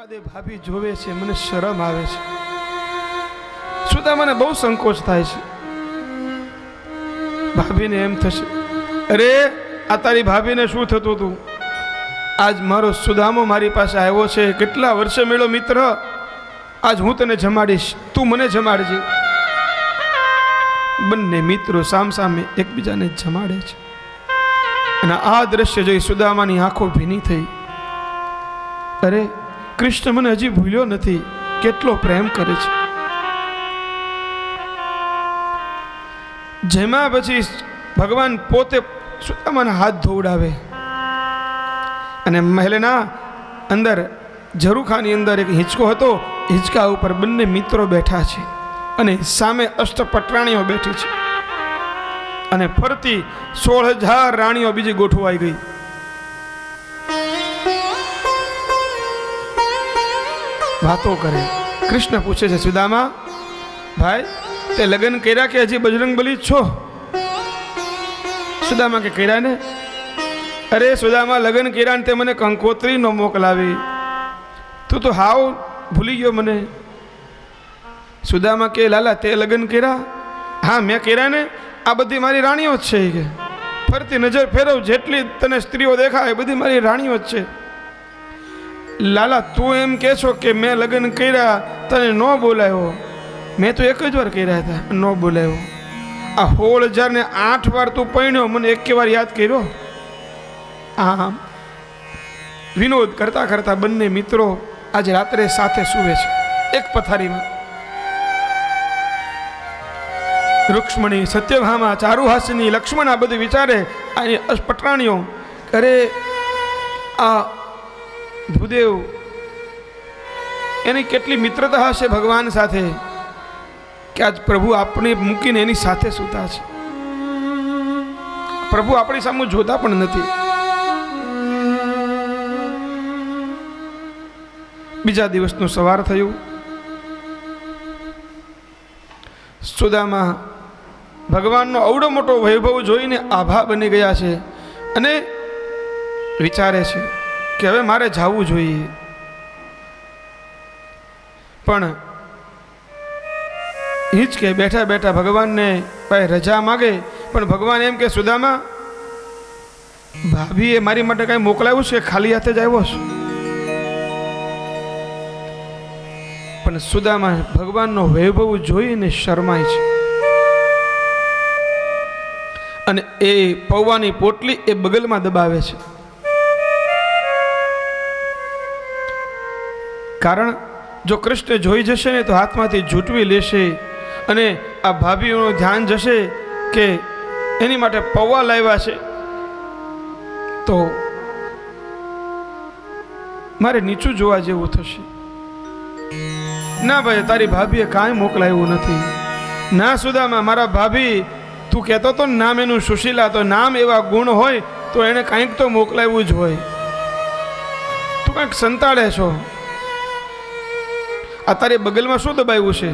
જવા દે, ભાભી જોવે છે, મને શરમ આવે છે. સુદામાને બહુ સંકોચ થાય છે. ભાભીને એમ થશે, અરે આ તારી ભાભીને શું થતું હતું, આજ મારો સુદામો મારી પાસે આવ્યો છે, કેટલા વર્ષે મેળો મિત્ર, આજ હું તને જમાડીશ, તું મને જમાડજે. બંને મિત્રો સામસામે એકબીજાને જમાડે છે. અને આ દ્રશ્ય જોઈ સુદામાની આંખો ભીની થઈ. અરે કૃષ્ણ મને હજી ભૂલ્યો નથી, કેટલો પ્રેમ કરે છે. જેમાં પછી ભગવાન પોતે સુદામાના હાથ ધોવડાવે અને મહેલના અંદર ઝરૂખાની અંદર એક હિંચકો હતો, હિંચકા ઉપર બંને મિત્રો બેઠા છે અને સામે અષ્ટપટરાણીઓ બેઠી છે અને ફરતી 16,000 રાણીઓ બીજી ગોઠવાઈ ગઈ. વાતો કરે. કૃષ્ણ પૂછે છે, સુદામા ભાઈ તે લગ્ન કર્યા કે હજી બજરંગબલી જ છો? સુદામા કે કર્યા ને. અરે સુદામા લગ્ન કર્યા ને તે મને કંકોત્રી ન મોકલાવી, તું તો હાવ ભૂલી ગયો મને. સુદામા કે લાલા તે લગ્ન કર્યા? હા મેં કર્યા ને, આ બધી મારી રાણીઓ જ છે કે ફરતી નજર ફેરવ, જેટલી તને સ્ત્રીઓ દેખાય બધી મારી રાણીઓ જ છે. લાલા તું એમ કે છો કે મેં લગ્ન કર્યા તને ન બોલાવ્યો? મેં તો એક જ વાર કર્યા હતા, ન બોલાવ્યો. આ 16,008 વાર તું પૈણ્યો, મને એક વાર યાદ કર્યો? આમ વિનોદ કરતા કરતા બંને મિત્રો આજે રાત્રે સાથે સૂવે છે એક પથારીમાં. રૂક્ષ્મણી, સત્યભામા, ચારુહાસિની, લક્ષ્મણ આ બધું વિચારે. આ પટરાણીઓ અરે આ ભૂદેવ એની કેટલી મિત્રતા હશે ભગવાન સાથે કે આજ પ્રભુ આપણે મૂકીને એની સાથે સૂતા છે. પ્રભુ આપણી સામે જોતા પણ નથી. બીજા દિવસનું સવાર થયું. સુદામા ભગવાનનો અવડો મોટો વૈભવ જોઈને આભા બની ગયા છે અને વિચારે છે કે હવે મારે જવું જોઈએ. પણ હિંચકે બેઠા બેઠા ભગવાનને પાસે રજા માગે, પણ ભગવાન એમ કે સુદામા ભાભીએ મારી માટે કઈ મોકલાવ્યું છે, ખાલી હાથે જ આવ્યો છું? પણ સુદામા ભગવાનનો વૈભવ જોઈને શરમાય છે અને એ પૌવાની પોટલી એ બગલમાં દબાવે છે. કારણ જો કૃષ્ણ જોઈ જશે ને તો હાથમાંથી ઝૂંટવી લેશે અને આ ભાભીઓનું ધ્યાન જશે કે એની માટે પૌવા લાવ્યા છે, તો મારે નીચું જોવા જેવું થશે. ના ભાઈ, તારી ભાભીએ કાંઈ મોકલાવ્યું નથી. ના સુદામા, મારા ભાભી તું કહેતો તો નામ એનું સુશીલા, તો નામ એવા ગુણ હોય તો એને કાંઈક તો મોકલાવ્યું જ હોય. તું કાંઈક સંતાડે છો. આ તારી બગલમાં શું દબાવ્યું છે?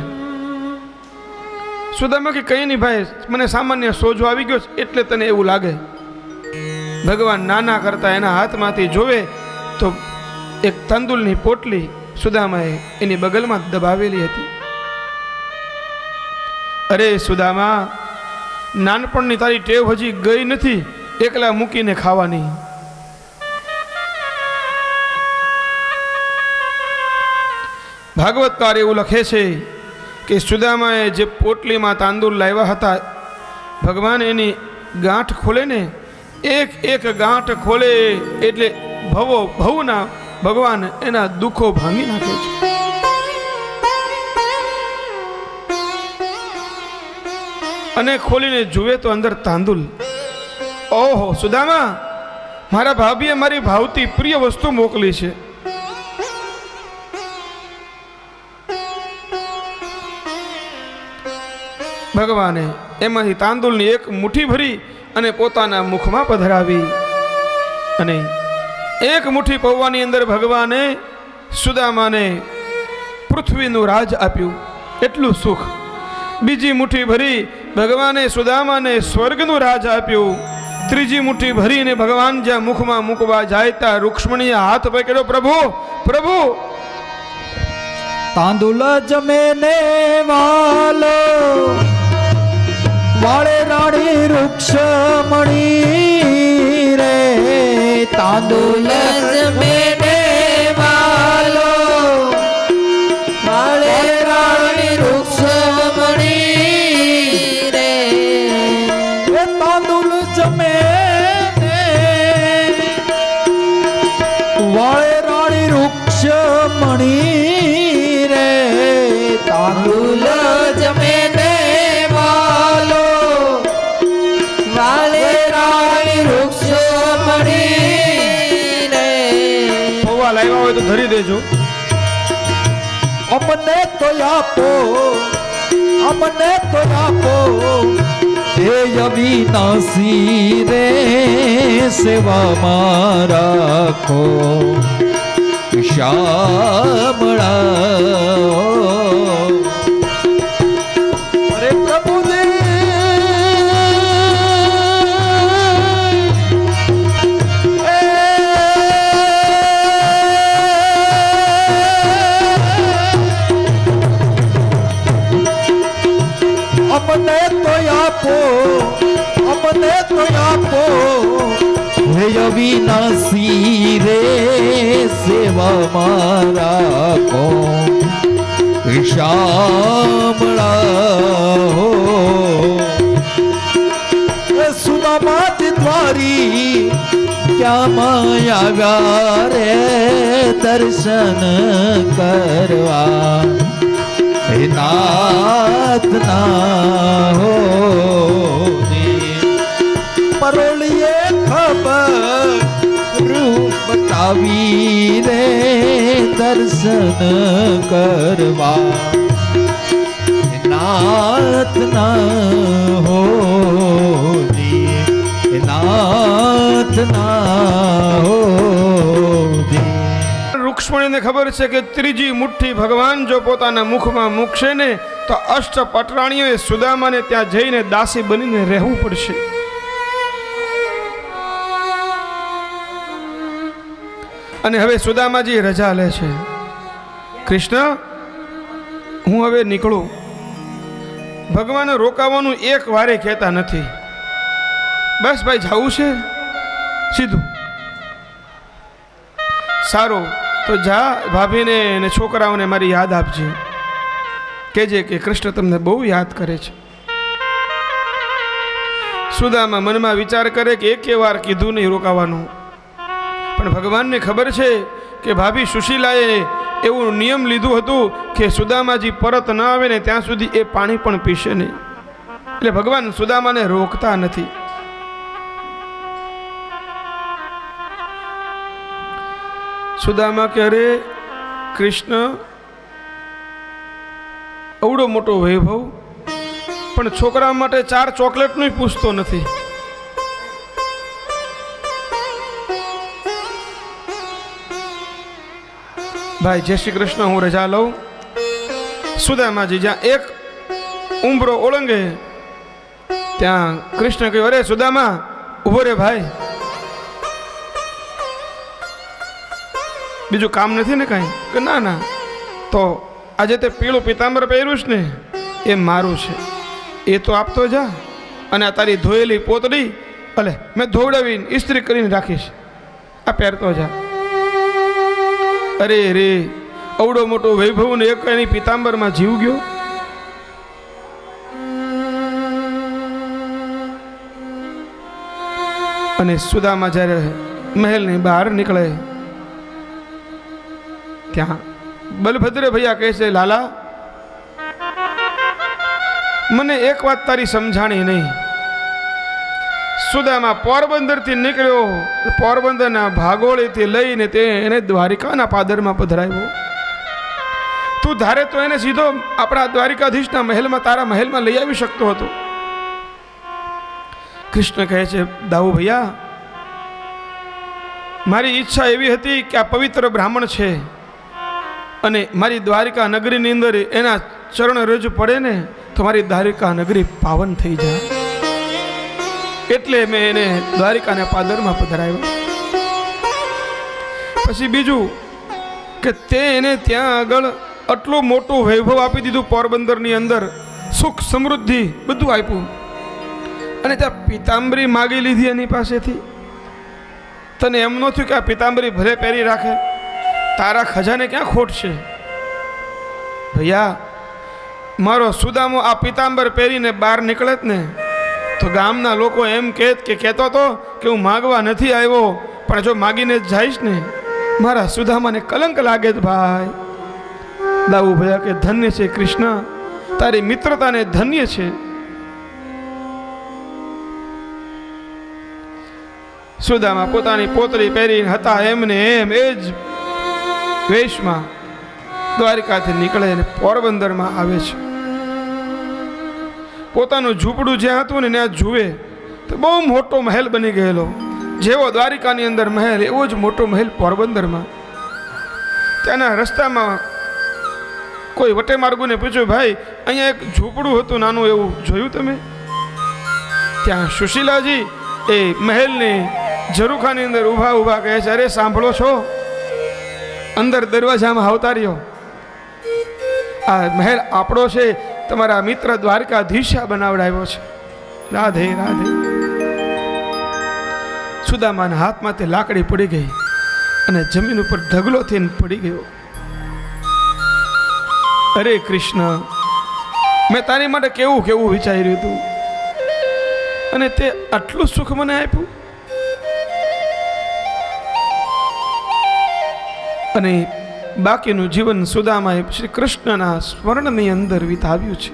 સુદામા કે કંઈ નહીં ભાઈ, મને સામાન્ય સોજો આવી ગયો એટલે તને એવું લાગે. ભગવાન નાના કરતા એના હાથમાંથી જોવે તો એક તાંદુલની પોટલી સુદામાએ એની બગલમાં દબાવેલી હતી. અરે સુદામા, નાનપણની તારી ટેવ હજી ગઈ નથી એકલા મૂકીને ખાવાની. ભાગવતકાર એવું લખે છે કે સુદામાએ જે પોટલીમાં તાંદુલ લાવ્યા હતા, ભગવાન એની ગાંઠ ખોલે ને, એક એક ગાંઠ ખોલે એટલે ભવના ભગવાન એના દુઃખો ભાંગી નાખે છે. અને ખોલીને જુએ તો અંદર તાંદુલ. ઓહો સુદામા, મારા ભાભીએ મારી ભાવતી પ્રિય વસ્તુ મોકલી છે. ભગવાને એમાંથી તાંદુલની એક મુઠ્ઠી ભરી અને પોતાના મુખમાં પધરાવી અને એક મુઠ્ઠી પૌવાની અંદર ભગવાને સુદામાને પૃથ્વીનું રાજ આપ્યું, એટલું સુખ. બીજી મુઠ્ઠી ભરી ભગવાને સુદામાને સ્વર્ગનું રાજ આપ્યું. ત્રીજી મુઠ્ઠી ભરીને ભગવાન જ્યાં મુખમાં મૂકવા જાય ત્યાં રૂક્ષ્મણીએ હાથ પકડ્યો, પ્રભુ પ્રભુ તાંદુલ જમે ને વાલો વાળે રાણી વૃક્ષ મણી રે તાંદુલ જમે ને વાલો વાળે રાણી વૃક્ષ મણી રે તાંદુલ જમે ને વાળે રાણી વૃક્ષ મણી રે તાંદુલ જમે ને વાલો વાળે રાણી વૃક્ષ મણી રે પૌવા લાવ્યા હોય તો ધરી દેજો. અમને તો આપો અમને તો આપો હે અવિનાશી રે સેવામાં રાખો શ્યામળા. અરે પ્રભુદેવ અમને તો આપો અમને તો આપો હે અવિનાશી રે સેવામાં રાખો શ્યામળા હો. સુદામાથી દ્વારી ક્યાં આવ્યા રે દર્શન કરવા હે નાથ ના હો પરોળીએ ખબર રૂપ બતાવી રે દર્શન કરવા હે નાથ ના હો નાથ ના હો. રૂક્ષ્મણીને ખબર છે કે ત્રીજી મુઠ્ઠી ભગવાન જો પોતાના મુખમાં મૂકશે ને તો અષ્ટ પટરાણીઓએ સુદામાને ત્યાં જઈને દાસી બનીને રહેવું પડશે. અને હવે સુદામાજી રજા લે છે. કૃષ્ણ હું હવે નીકળું. ભગવાને રોકાવાનું એક વારે કહેતા નથી. બસ ભાઈ જવું છે સીધું. સારું તો જા ભાભીને અને છોકરાઓને મારી યાદ આપજે. કહેજે કે કૃષ્ણ તમને બહુ યાદ કરે છે. સુદામા મનમાં વિચાર કરે કે એક વાર કીધું નહીં રોકાવાનું, પણ ભગવાનને ખબર છે કે ભાભી સુશીલાએ એવું નિયમ લીધું હતું કે સુદામાજી પરત ન આવે ને ત્યાં સુધી એ પાણી પણ પીશે નહીં. એટલે ભગવાન સુદામાને રોકતા નથી. સુદામા કે અરે કૃષ્ણ અવડો મોટો વૈભવ પણ છોકરા માટે 4 ચોકલેટનું પૂછતો નથી. ભાઈ જય શ્રી કૃષ્ણ, હું રજા લઉં. સુદામાજી જ્યાં એક ઉંબરો ઓળંગે ત્યાં કૃષ્ણ કહ્યું, અરે સુદામા ઉભો રે ભાઈ, બીજું કામ નથી ને કાંઈ? કે ના ના, તો આજે તે પીળું પિતાંબર પહેર્યું છે ને એ મારું છે, એ તો આપતો જા. અને આ તારી ધોયેલી પોતડી ભલે મેં ધોવડાવીને ઇસ્ત્રી કરીને રાખીશ, આ પહેરતો જા. અરે રે, અવડો મોટો વૈભવ ને એક એની પિતાંબરમાં જીવ ગયો. અને સુદામા જ્યારે મહેલની બહાર નીકળે ત્યાં બલભદ્ર ભૈયા કહે છે, લાલા મને એક વાત તારી સમજાણી નહીં. સુદામા પોરબંદરથી નીકળ્યો, પોરબંદરના ભાગોળેથી લઈને તે એને દ્વારિકાના પાદરમાં પધરાવ્યો. તું ધારે તો એને સીધો આપણા દ્વારિકાધીશના મહેલમાં, તારા મહેલમાં લઈ આવી શકતો હતો. કૃષ્ણ કહે છે, દાઉ ભૈયા, મારી ઈચ્છા એવી હતી કે આ પવિત્ર બ્રાહ્મણ છે અને મારી દ્વારિકા નગરીની અંદર એના ચરણ રજ પડે ને તો મારી દ્વારિકા નગરી પાવન થઈ જાય, એટલે મેં એને દ્વારિકાના પાદરમાં પધરાવ્યો. પછી બીજું કે તે એને ત્યાં આગળ આટલું મોટું વૈભવ આપી દીધું પોરબંદરની અંદર, સુખ સમૃદ્ધિ બધું આપ્યું, અને ત્યાં પિતાંબરી માગી લીધી એની પાસેથી. તને એમ ન થયું કે આ પિતાંબરી ભલે પહેરી રાખે, તારા ખજાને ક્યાં ખોટ છે? ભૈયા, મારો સુદામો આ પિતાંબર પહેરીને બહાર નીકળે જ ને તો ગામના લોકો એમ કહેતો હતો કે હું માગવા નથી આવ્યો, પણ જો માગીને જ જઈશ ને મારા સુદામાને કલંક લાગે જ ભાઈ. દાઉ ભૈયા કે ધન્ય છે કૃષ્ણ, તારી મિત્રતાને ધન્ય છે. સુદામા પોતાની પોતરી પહેરીને હતા એમને એમ એ જ વેશમાં દ્વારિકાથી નીકળે અને પોરબંદરમાં આવે છે. પોતાનું ઝૂંપડું જ્યાં હતું ને ત્યાં જુએ તો બહુ મોટો મહેલ બની ગયેલો. જેવો દ્વારિકાની અંદર મહેલ એવો જ મોટો મહેલ પોરબંદરમાં. ત્યાંના રસ્તામાં કોઈ વટે માર્ગોને પૂછ્યું, ભાઈ અહીંયા એક ઝૂંપડું હતું નાનું, એવું જોયું તમે? ત્યાં સુશીલાજી એ મહેલની ઝરૂખાની અંદર ઊભા ઊભા કહે છે, અરે સાંભળો છો, અંદર દરવાજામાં આવતા રહ્યો, આ મહેલ આપણો છે, તમારા મિત્ર દ્વારકાધીશ બનાવડાવ્યો છે. રાધે રાધે. સુદામાના હાથમાં તે લાકડી પડી ગઈ અને જમીન ઉપર ઢગલો થઈને પડી ગયો. અરે કૃષ્ણ, મેં તારી માટે કેવું કેવું વિચાર્યું હતું, અને તે આટલું સુખ મને આપ્યું. અને બાકીનું જીવન સુદામાએ શ્રી કૃષ્ણના સ્મરણની અંદર વિતાવ્યું છે.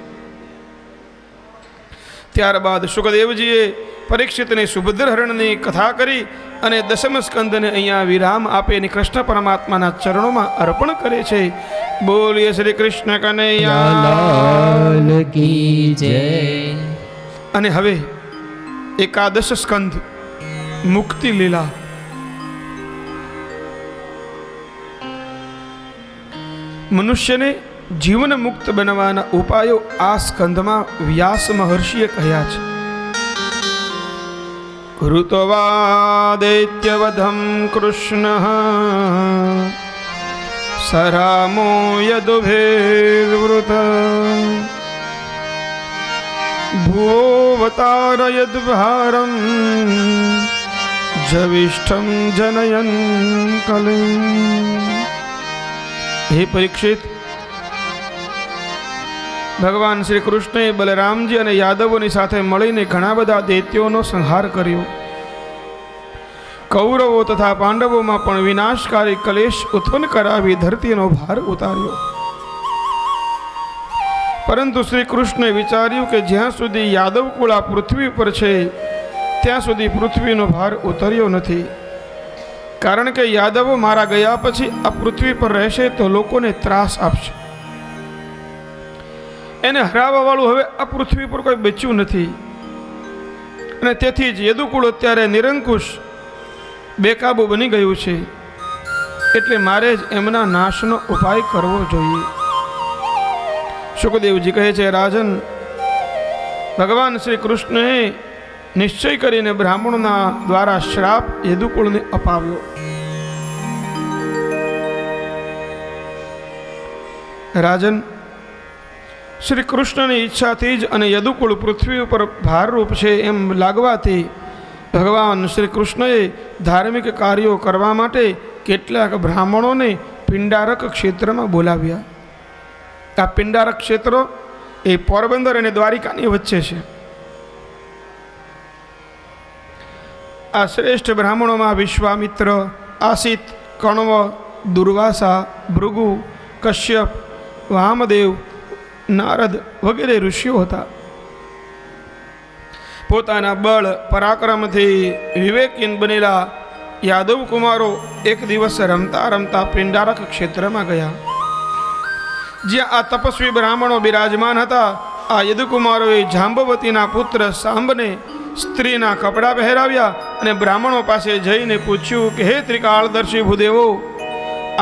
ત્યારબાદ સુખદેવજીએ પરીક્ષિતને સુભદ્ર હરણની કથા કરી અને દશમ સ્કંદને અહીંયા વિરામ આપે અને કૃષ્ણ પરમાત્માના ચરણોમાં અર્પણ કરે છે. બોલીએ શ્રી કૃષ્ણ કનૈયા લાલ કી જય. અને હવે એકાદશ સ્કંદ મુક્તિ લીલા. મનુષ્યને જીવન મુક્ત બનવાના ઉપાયો આ સ્કંદમાં વ્યાસ મહર્ષિએ કહ્યા છે. કૃતવાદૈત્યવધમ કૃષ્ણ સરામો યદુભેર્વૃત ભુવોવતારયદ્ભારમ જવિષ્ઠમ જનયન કલિમ. હે પરીક્ષિત, ભગવાન શ્રી કૃષ્ણએ બલરામજી અને યાદવોની સાથે મળીને ઘણા બધા દૈત્યોનો સંહાર કર્યો. કૌરવો તથા પાંડવોમાં પણ વિનાશકારી કલેશ ઉત્પન્ન કરાવી ધરતીનો ભાર ઉતાર્યો. પરંતુ શ્રી કૃષ્ણે વિચાર્યું કે જ્યાં સુધી યાદવ કુળ આ પૃથ્વી પર છે ત્યાં સુધી પૃથ્વીનો ભાર ઉતર્યો નથી. કારણ કે યાદવો મારા ગયા પછી આ પૃથ્વી પર રહેશે તો લોકોને ત્રાસ આપશે. એને હરાવવા વાળું હવે આ પૃથ્વી પર કોઈ બચ્યું નથી, અને તેથી જ યદુકુળ અત્યારે નિરંકુશ બેકાબુ બની ગયું છે. એટલે મારે જ એમના નાશનો ઉપાય કરવો જોઈએ. સુખદેવજી કહે છે, રાજન, ભગવાન શ્રી કૃષ્ણએ નિશ્ચય કરીને બ્રાહ્મણોના દ્વારા શ્રાપ યદુકુળને અપાવ્યો. રાજન, શ્રી કૃષ્ણની ઈચ્છાથી જ અને યદુકુળ પૃથ્વી ઉપર ભારરૂપ છે એમ લાગવાથી ભગવાન શ્રી કૃષ્ણએ ધાર્મિક કાર્યો કરવા માટે કેટલાક બ્રાહ્મણોને પિંડારક ક્ષેત્રમાં બોલાવ્યા. આ પિંડારક ક્ષેત્રો એ પોરબંદર અને દ્વારિકાની વચ્ચે છે. આ શ્રેષ્ઠ બ્રાહ્મણોમાં વિશ્વામિત્ર, આસિત, કણવ, દુર્વાસા, ભૃગુ, કશ્યપ, વામદેવ, નારદ વગેરે ઋષિઓ હતા. પોતાના બળ પરાક્રમથી વિવેકહીન બનેલા યાદવ કુમારો એક દિવસ રમતા રમતા પિંડારક ક્ષેત્રમાં ગયા. જ્યાં આ તપસ્વી બ્રાહ્મણો બિરાજમાન હતા, આ યદુકુમારોએ જાંબવતીના પુત્ર સાંબને સ્ત્રીના કપડાં પહેરાવ્યા અને બ્રાહ્મણો પાસે જઈને પૂછ્યું કે હે ત્રિકાળદર્શી ભૂદેવો,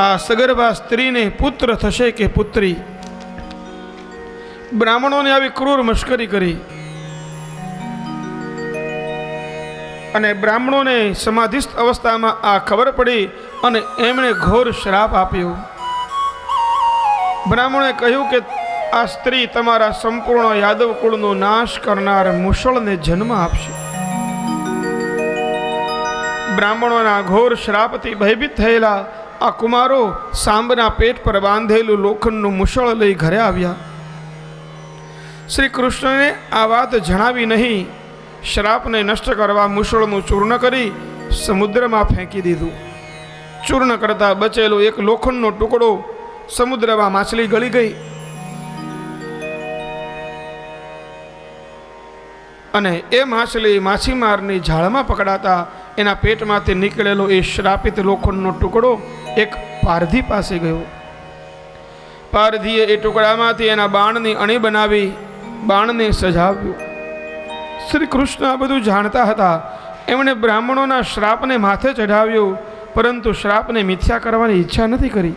આ સગર્ભા સ્ત્રીને પુત્ર થશે કે પુત્રી? બ્રાહ્મણોને આવી ક્રૂર મશ્કરી કરી અને બ્રાહ્મણોને સમાધિસ્થ અવસ્થામાં આ ખબર પડી અને એમણે ઘોર શ્રાપ આપ્યો. બ્રાહ્મણે કહ્યું કે આ સ્ત્રી તમારા સંપૂર્ણ યાદવ કુળનો નાશ કરનાર મુસળને જન્મ આપશે. બ્રાહ્મણોના ઘોર શ્રાપથી ભયભીત થયેલા આ કુમારો સાંબના પેટ પર બાંધેલું લોખંડનું મુસળ લઈ ઘરે આવ્યા. શ્રી કૃષ્ણને આ વાત જણાવી નહીં. શ્રાપને નષ્ટ કરવા મુસળનું ચૂર્ણ કરી સમુદ્રમાં ફેંકી દીધું. ચૂર્ણ કરતા બચેલો એક લોખંડનો ટુકડો સમુદ્રમાં માછલી ગળી ગઈ અને એ માછલી માછીમારની જાળમાં પકડાતા એના પેટમાંથી નીકળેલો એ શ્રાપિત લોખંડનો ટુકડો એક પારધી પાસે ગયો. પારધીએ એ ટુકડામાંથી એના બાણની અણી બનાવી બાણને સજાવ્યું. શ્રી કૃષ્ણ આ બધું જાણતા હતા. એમણે બ્રાહ્મણોના શ્રાપને માથે ચઢાવ્યો, પરંતુ શ્રાપને મિથ્યા કરવાની ઈચ્છા નથી કરી.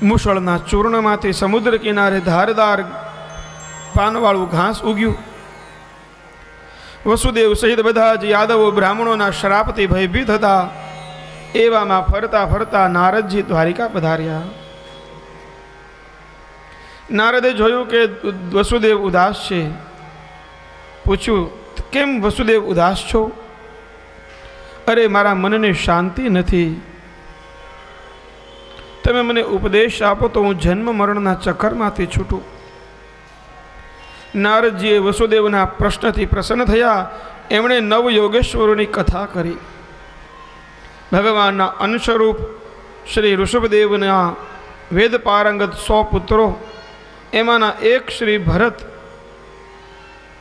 મુસળના ચૂર્ણમાંથી સમુદ્ર કિનારે ધારદાર પાનવાળું ઘાસ ઉગ્યું. વસુદેવ સહિત બધા જ યાદવો બ્રાહ્મણોના શ્રાપથી ભયભીત હતા. એવામાં ફરતા ફરતા નારદજી દ્વારિકા પધાર્યા. નારદે જોયું કે વસુદેવ ઉદાસ છે. પૂછ્યું, કેમ વસુદેવ ઉદાસ છો? અરે, મારા મનને શાંતિ નથી. તમે મને ઉપદેશ આપો તો હું જન્મ મરણના ચક્કરમાંથી છૂટું. નારદજીએ વસુદેવના પ્રશ્નથી પ્રસન્ન થયા. એમણે નવ યોગેશ્વરોની કથા કરી. ભગવાનના અંશરૂપ શ્રી ઋષભદેવના વેદ પારંગત 100 પુત્રો, એમાંના એક શ્રી ભરત,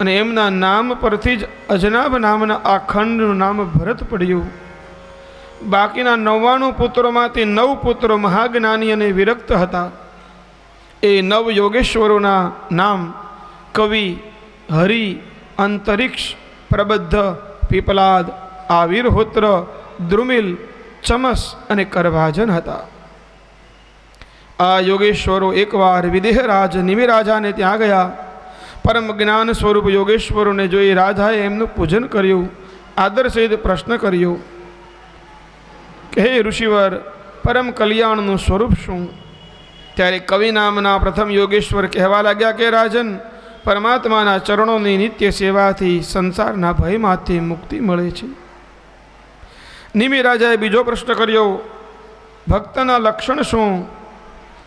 અને એમના નામ પરથી જ અજનાભ નામના આ ખંડનું નામ ભરત પડ્યું. બાકીના 99 પુત્રોમાંથી 9 પુત્રો મહાજ્ઞાની અને વિરક્ત હતા. એ 9 યોગેશ્વરોના નામ કવિ, હરિ, અંતરિક્ષ, પ્રબદ્ધ, પીપલાદ, આવિર્હોત્ર, દ્રુમિલ, ચમસ અને કરભાજન હતા. આ યોગેશ્વરો એકવાર વિદેહરાજ નિમિરાજાને ત્યાં ગયા. પરમ જ્ઞાન સ્વરૂપ યોગેશ્વરોને જોઈ રાજાએ એમનું પૂજન કર્યું. આદર સહિત પ્રશ્ન કર્યો કે હે ઋષિવર, પરમ કલ્યાણનું સ્વરૂપ શું? ત્યારે કવિ નામના પ્રથમ યોગેશ્વર કહેવા લાગ્યા કે રાજન, પરમાત્માના ચરણોની નિત્ય સેવાથી સંસારના ભયમાંથી મુક્તિ મળે છે. નિમિ રાજાએ બીજો પ્રશ્ન કર્યો, ભક્તના લક્ષણ શું?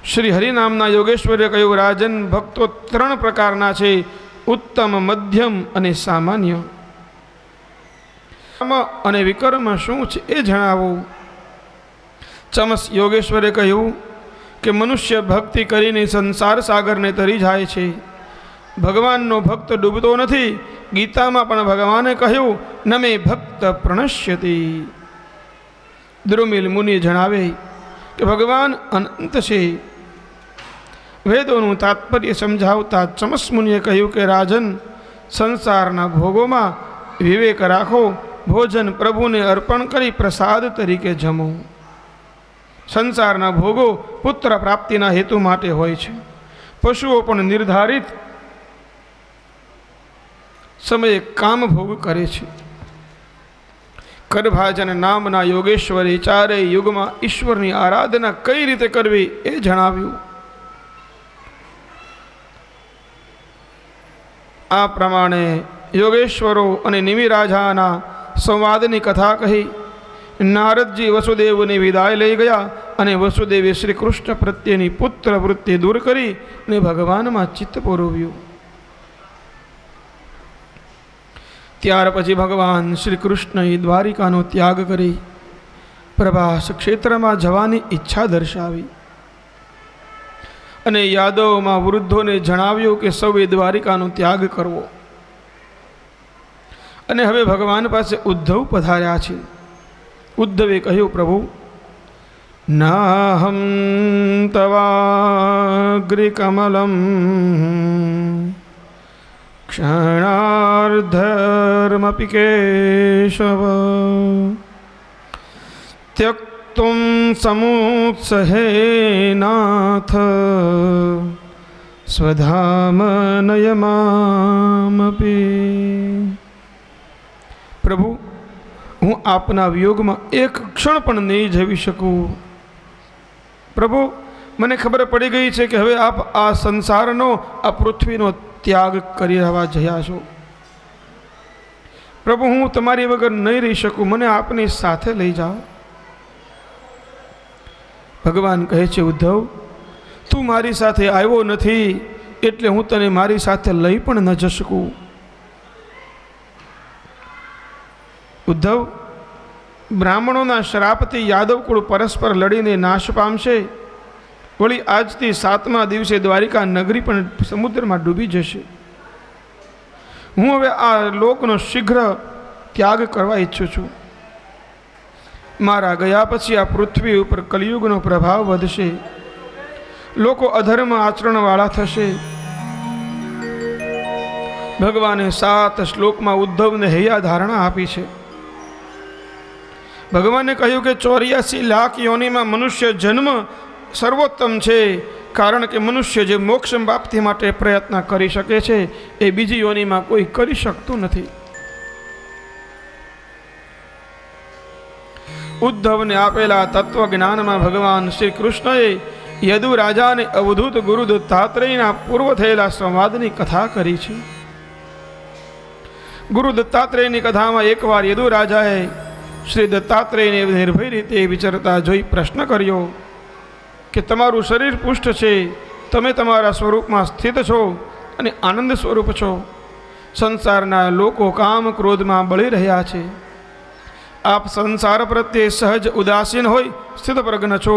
શ્રી હરિ નામના યોગેશ્વરે કહ્યું, રાજન, ભક્તો 3 પ્રકારના છે, ઉત્તમ, મધ્યમ અને સામાન્ય. કર્મ અને વિકર્મ શું છે એ જણાવો. ચમસ યોગેશ્વરે કહ્યું કે મનુષ્ય ભક્તિ કરીને સંસાર સાગરને તરી જાય છે. ભગવાનનો ભક્ત ડૂબતો નથી. ગીતામાં પણ ભગવાને કહ્યું, ન મે ભક્ત પ્રણશ્યતિ. દ્રુમિલ મુનિ જણાવે કે ભગવાન અનંત છે. વેદોનું તાત્પર્ય સમજાવતા ચમસ મુનિએ કહ્યું કે રાજન, સંસારના ભોગોમાં વિવેક રાખો. ભોજન પ્રભુને અર્પણ કરી પ્રસાદ તરીકે જમો. સંસારના ભોગો પુત્ર પ્રાપ્તિના હેતુ માટે હોય છે. પશુઓ પણ નિર્ધારિત સમયે કામ ભોગ કરે છે. કરભાજન નામના યોગેશ્વરે 4 યુગમાં ઈશ્વરની આરાધના કઈ રીતે કરવી એ જણાવ્યું. આ પ્રમાણે યોગેશ્વરો અને નિમિરાજાના સંવાદની કથા કહી. નારદજી વસુદેવની વિદાય લઈ ગયા અને વસુદેવે શ્રી કૃષ્ણ પ્રત્યેની પુત્ર વૃત્તિ દૂર કરી અને ભગવાનમાં ચિત્ત પોરવ્યું. ત્યાર પછી ભગવાન શ્રી કૃષ્ણએ દ્વારિકાનો ત્યાગ કરી પ્રભાસ ક્ષેત્રમાં જવાની ઈચ્છા દર્શાવી અને યાદવમાં વૃદ્ધોને જણાવ્યું કે સૌએ દ્વારિકાનો ત્યાગ કરવો. અને હવે ભગવાન પાસે ઉદ્ધવ પધાર્યા છે. ઉદ્ધવે કહ્યું, પ્રભુ, નાહમ તવાગ્રિકમલમ ક્ષણાર્ધર્મપિ કેશવ ત્યક્તુમ સમુત્સહેનાથ સ્વધામ નયમામપી. પ્રભુ, હું આપના વિયોગમાં એક ક્ષણ પણ નહીં જવી શકું. પ્રભુ, મને ખબર પડી ગઈ છે કે હવે આપ આ સંસારનો, આ પૃથ્વીનો ત્યાગ કરી રહેવા જયા છો. પ્રભુ, હું તમારી વગર નહીં રહી શકું, મને આપની સાથે લઈ જાઓ. ભગવાન કહે છે, ઉદ્ધવ, તું મારી સાથે આવ્યો નથી એટલે હું તને મારી સાથે લઈ પણ ન જઈ શકું. ઉદ્ધવ, બ્રાહ્મણોના શ્રાપથી યાદવ કુળ પરસ્પર લડીને નાશ પામશે. વળી આજથી 7મા દિવસે દ્વારિકા નગરી પણ સમુદ્રમાં ડૂબી જશે. હું હવે આ લોકનો શીઘ્ર ત્યાગ કરવા ઈચ્છું છું. મારા ગયા પછી આ પૃથ્વી ઉપર કલિયુગનો પ્રભાવ વધશે. લોકો અધર્મ આચરણવાળા થશે. ભગવાને 7 શ્લોકમાં ઉદ્ધવને હૈયા ધારણા આપી છે. ભગવાને કહ્યું કે 84 લાખ યોનિમાં મનુષ્ય જન્મ સર્વોત્તમ છે, કારણ કે મનુષ્ય જે મોક્ષ પ્રાપ્તિ માટે પ્રયત્ન કરી શકે છે એ બીજી યોનિમાં કોઈ કરી શકતું નથી. ઉદ્ધવને આપેલા તત્વજ્ઞાનમાં ભગવાન શ્રી કૃષ્ણએ યદુ રાજાને અવધૂત ગુરુ દત્તાત્રેયના પૂર્વ થયેલા સંવાદની કથા કરી છે. ગુરુ દત્તાત્રેયની કથામાં એકવાર યદુ રાજાએ શ્રી દત્તાત્રેયને નિર્ભય રીતે વિચરતા જોઈ પ્રશ્ન કર્યો કે તમારું શરીર પુષ્ટ છે, તમે તમારા સ્વરૂપમાં સ્થિત છો અને આનંદ સ્વરૂપ છો. સંસારના લોકો કામ ક્રોધમાં બળી રહ્યા છે. આપ સંસાર પ્રત્યે સહજ ઉદાસીન હોય સ્થિત પ્રજ્ઞ છો.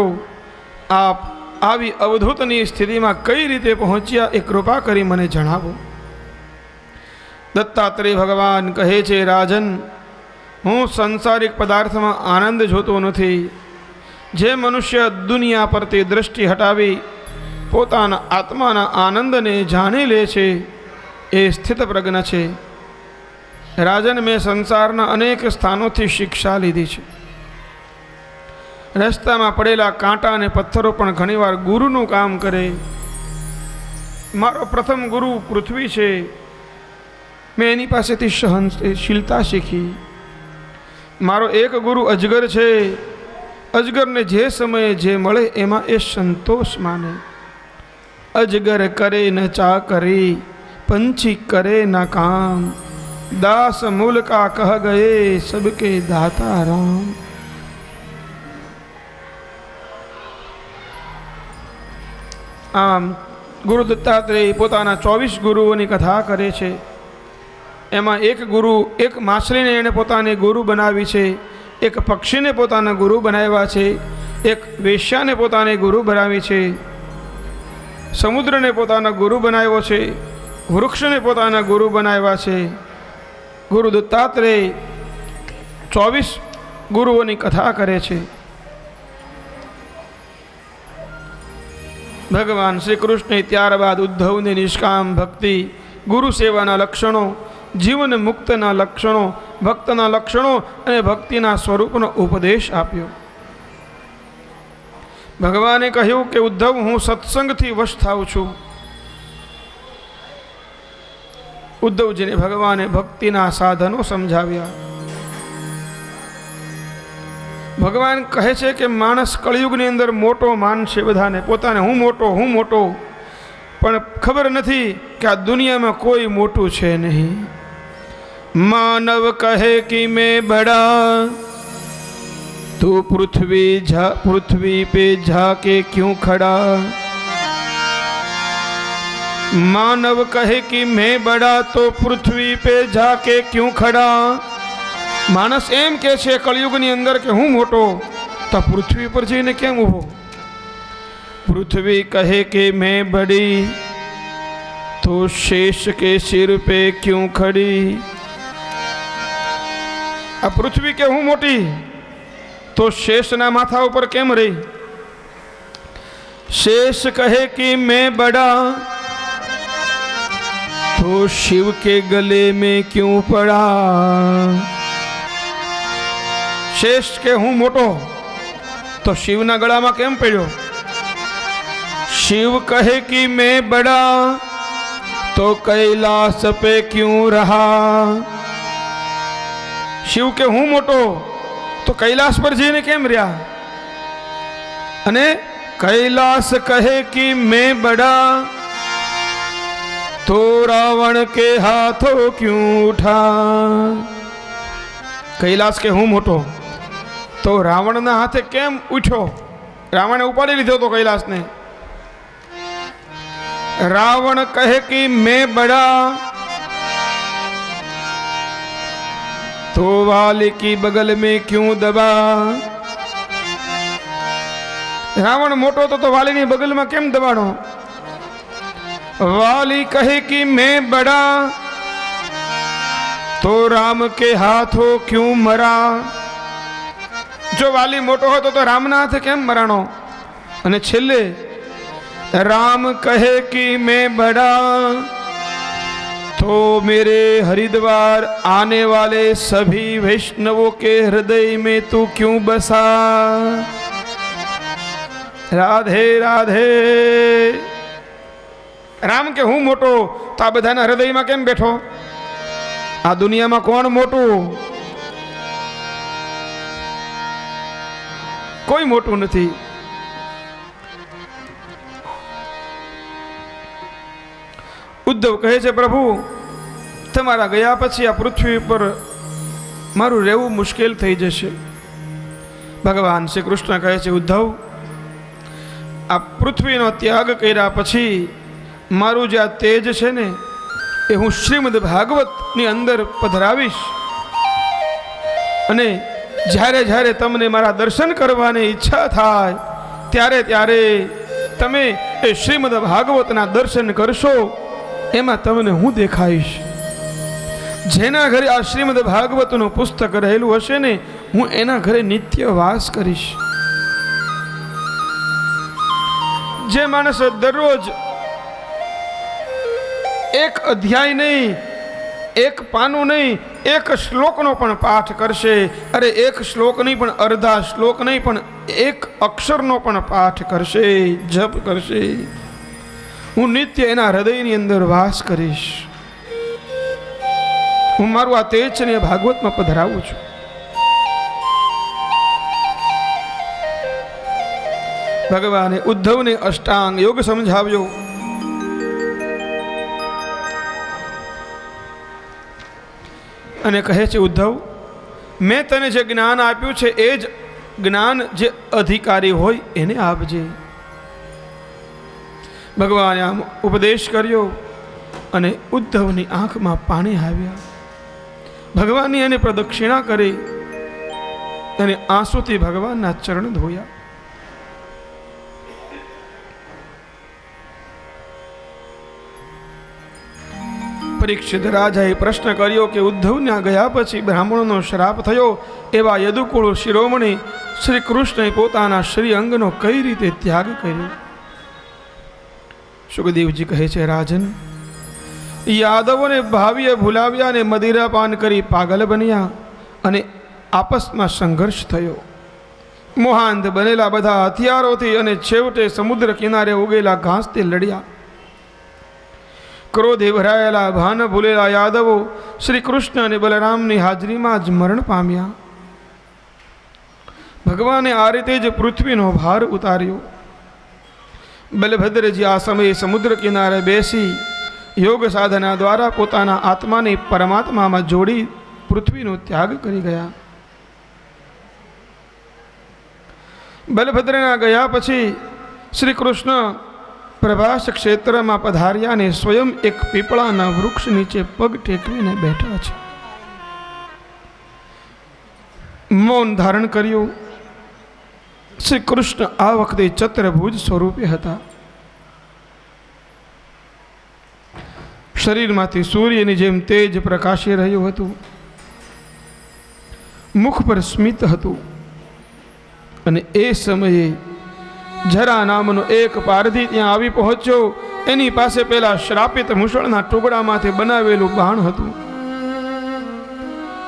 આપ આવી અવધૂતની સ્થિતિમાં કઈ રીતે પહોંચ્યા એ કૃપા કરી મને જણાવો. દત્તાત્રેય ભગવાન કહે છે, રાજન, હું સંસારિક પદાર્થમાં આનંદ જોતો નથી. જે મનુષ્ય દુનિયા પરથી દૃષ્ટિ હટાવી પોતાના આત્માના આનંદને જાણી લે છે એ સ્થિત પ્રજ્ઞ છે. રાજન, મેં સંસારના અનેક સ્થાનોથી શિક્ષા લીધી છે. રસ્તામાં પડેલા કાંટા અને પથ્થરો પણ ઘણીવાર ગુરુનું કામ કરે. મારો પ્રથમ ગુરુ પૃથ્વી છે. મેં એની પાસેથી સહનશીલતા શીખી. મારો એક ગુરુ અજગર છે. અજગરને જે સમયે જે મળે એમાં એ સંતોષ માને. અજગર કરે ન ચાકરી, પંછી કરે ન કામ, દાસ મૂલ કા કહ ગયે સબકે દાતા રામ. આમ ગુરુ દત્તાત્રેય પોતાના 24 ગુરુઓની કથા કરે છે. એમાં એક ગુરુ, એક માછલીને એણે પોતાને ગુરુ બનાવી છે, એક પક્ષીને પોતાના ગુરુ બનાવ્યા છે, એક વેશ્યાને પોતાને ગુરુ બનાવી છે, સમુદ્રને પોતાના ગુરુ બનાવ્યો છે, વૃક્ષને પોતાના ગુરુ બનાવ્યા છે. ગુરુ દત્તાત્રેય 24 ગુરુઓની કથા કરે છે. ભગવાન શ્રી કૃષ્ણે ત્યારબાદ ઉદ્ધવને નિષ્કામ ભક્તિ, ગુરુ સેવાના લક્ષણો, જીવન મુક્તના લક્ષણો, ભક્તના લક્ષણો અને ભક્તિના સ્વરૂપનો ઉપદેશ આપ્યો. ભગવાને કહ્યું કે ઉદ્ધવ, હું સત્સંગથી વશ થાઉં છું. ઉદ્ધવજીને ભગવાને ભક્તિના સાધનો સમજાવ્યા. ભગવાન કહે છે કે માણસ કળિયુગની અંદર મોટો માનશે બધાને, પોતાને હું મોટો, પણ ખબર નથી કે આ દુનિયામાં કોઈ મોટું છે નહીં. માનવ કહે કે મેં બડા, તો પૃથ્વી पे जाके क्यों खड़ा. मानव कहे कि मैं बड़ा तो पृथ्वी पे जाके क्यों खड़ा. માણસ એમ કે છે કળિયુગની અંદર કે હું મોટો, તો પૃથ્વી પર જઈને કેમ ઊભો. પૃથ્વી કહે કે मैं बड़ी तो शेष के सिर पे क्यों खड़ी. આ પૃથ્વી કે હું મોટી તો શેષના માથા ઉપર કેમ રહી. शेष कहे कि मैं बड़ा तो शिव के गले में क्यों पड़ा. शेष के હું મોટો તો શિવના ગળામાં કેમ પડ્યો. शिव कहे कि मैं बड़ा तो कैलाश पे क्यों रहा. शिव के હું મોટો તો કૈલાસ પર જઈને કેમ રહ્યા. અને कैलाश कहे कि मैं बड़ा तो रावण के हाथों क्यों उठा। कैलाश के हूँ मोटो तो रावण ना हाथे केम उठो। रावणे उपाड़ी लीधो तो कैलाश ने। रावण कहे कि मैं बड़ा तो वाली की बगल में क्यों दबा। रावण मोटो तो वाली की बगल में केम दबाड़ो। वाली कहे कि मैं बड़ा तो राम के हाथों क्यों मरा। जो वाली मोटो हो तो राम ना हाथे केम मराणो। अने छेल्ले राम कहे कि मैं बड़ा तो मेरे हरिद्वार आने वाले सभी वैष्णवों के हृदय में तू क्यों बसा। राधे राधे। राम के हूँ मोटो तो आ बधाना हृदय में केम बैठो। आ दुनिया में कोण मोटू। कोई मोटू नहीं। उद्धव कहे छे प्रभु तमारा गया पछी आ पृथ्वी पर मारू रहेवू मुश्किल थई जशे। भगवान श्री कृष्ण कहे छे उद्धव आ पृथ्वीनो त्याग कर्या पछी मारू जे आ तेज छे ने ए हूँ श्रीमद भागवत नी अंदर पधरावीश अने ज्यारे ज्यारे तमने मारा दर्शन करवानी इच्छा थाय त्यारे त्यारे तमे ए श्रीमद भागवत ना दर्शन करशो। एमा तमने हूँ देखाईश। जेना घरे आ श्रीमद भागवत नु पुस्तक रहेलू हशे ने हूँ एना घरे नित्य वास करीश। जे मानस दररोज एक अध्याय नहीं एक पानु नहीं एक श्लोक नो पण पाठ करशे। अरे एक श्लोक नहीं पण अर्धा श्लोक नहीं पण एक अक्षर नो पण पाठ करशे जप करशे। हूँ नित्य एना हृदय नी अंदर वास करीश। हूँ मारू आ तेज ने भागवत में पधरावुं छुं। भगवाने उद्धव ने अष्टांग योग समझाव्यो। अने कहे छे उद्धव मैं तने जे ज्ञान आप्युं छे ए ज ज्ञान जे अधिकारी होय एने आपजे। भगवाने आम उपदेश कर्यो अने उद्धवनी आंख में पाणी आव्या। भगवान एने प्रदक्षिणा करी अने आंसुथी भगवानना चरण धोया। परीक्षित राजाए प्रश्न कर्यो कि उद्धवना गया पछी ब्राह्मणोनो श्राप थयो एवा यदुकुल शिरोमणि श्री कृष्णए पोताना श्री अंगनो कई रीते त्याग कर्यो। सुखदेव जी कहे छे राजन यादवों ने भावीए भूलाव्या ने मदिरा पान करी पागल बन्या अने आपस में संघर्ष थयो। मोहांत बनेला बधा हथियारोथी अने छेवटे समुद्र किनारे उगेला घासथी लड्या। क्रोधे भरायेला भान भूलेला यादवो श्री कृष्ण अने बलरामनी हाजरी में ज मरण पाम्या। भगवाने आ रीते ज पृथ्वीनो भार उतार्यो। बलभद्रजी आ समय समुद्र किनारे बेसी योग साधना द्वारा पोताना आत्मा ने परमात्मा में जोड़ी पृथ्वीनो त्याग करी गया। बलभद्रना गया पछी श्री कृष्ण प्रभास क्षेत्र में पधार्या ने स्वयं एक पीपळाना वृक्ष नीचे पग टेकवीने बैठा छे। मौन धारण कर्यो। श्री कृष्ण आ वखते चतुर्भुज स्वरूपे हता। शरीर मांथी सूर्यनी जेम तेज प्रकाशी रह्युं हतुं। मुख पर स्मित हतुं अने ए समये जरा नामनो एक पारधी त्यां आवी पहोंच्यो। एनी पासे पेला श्रापित मूषळना टुकडामांथी बनावेलुं बाण हतुं।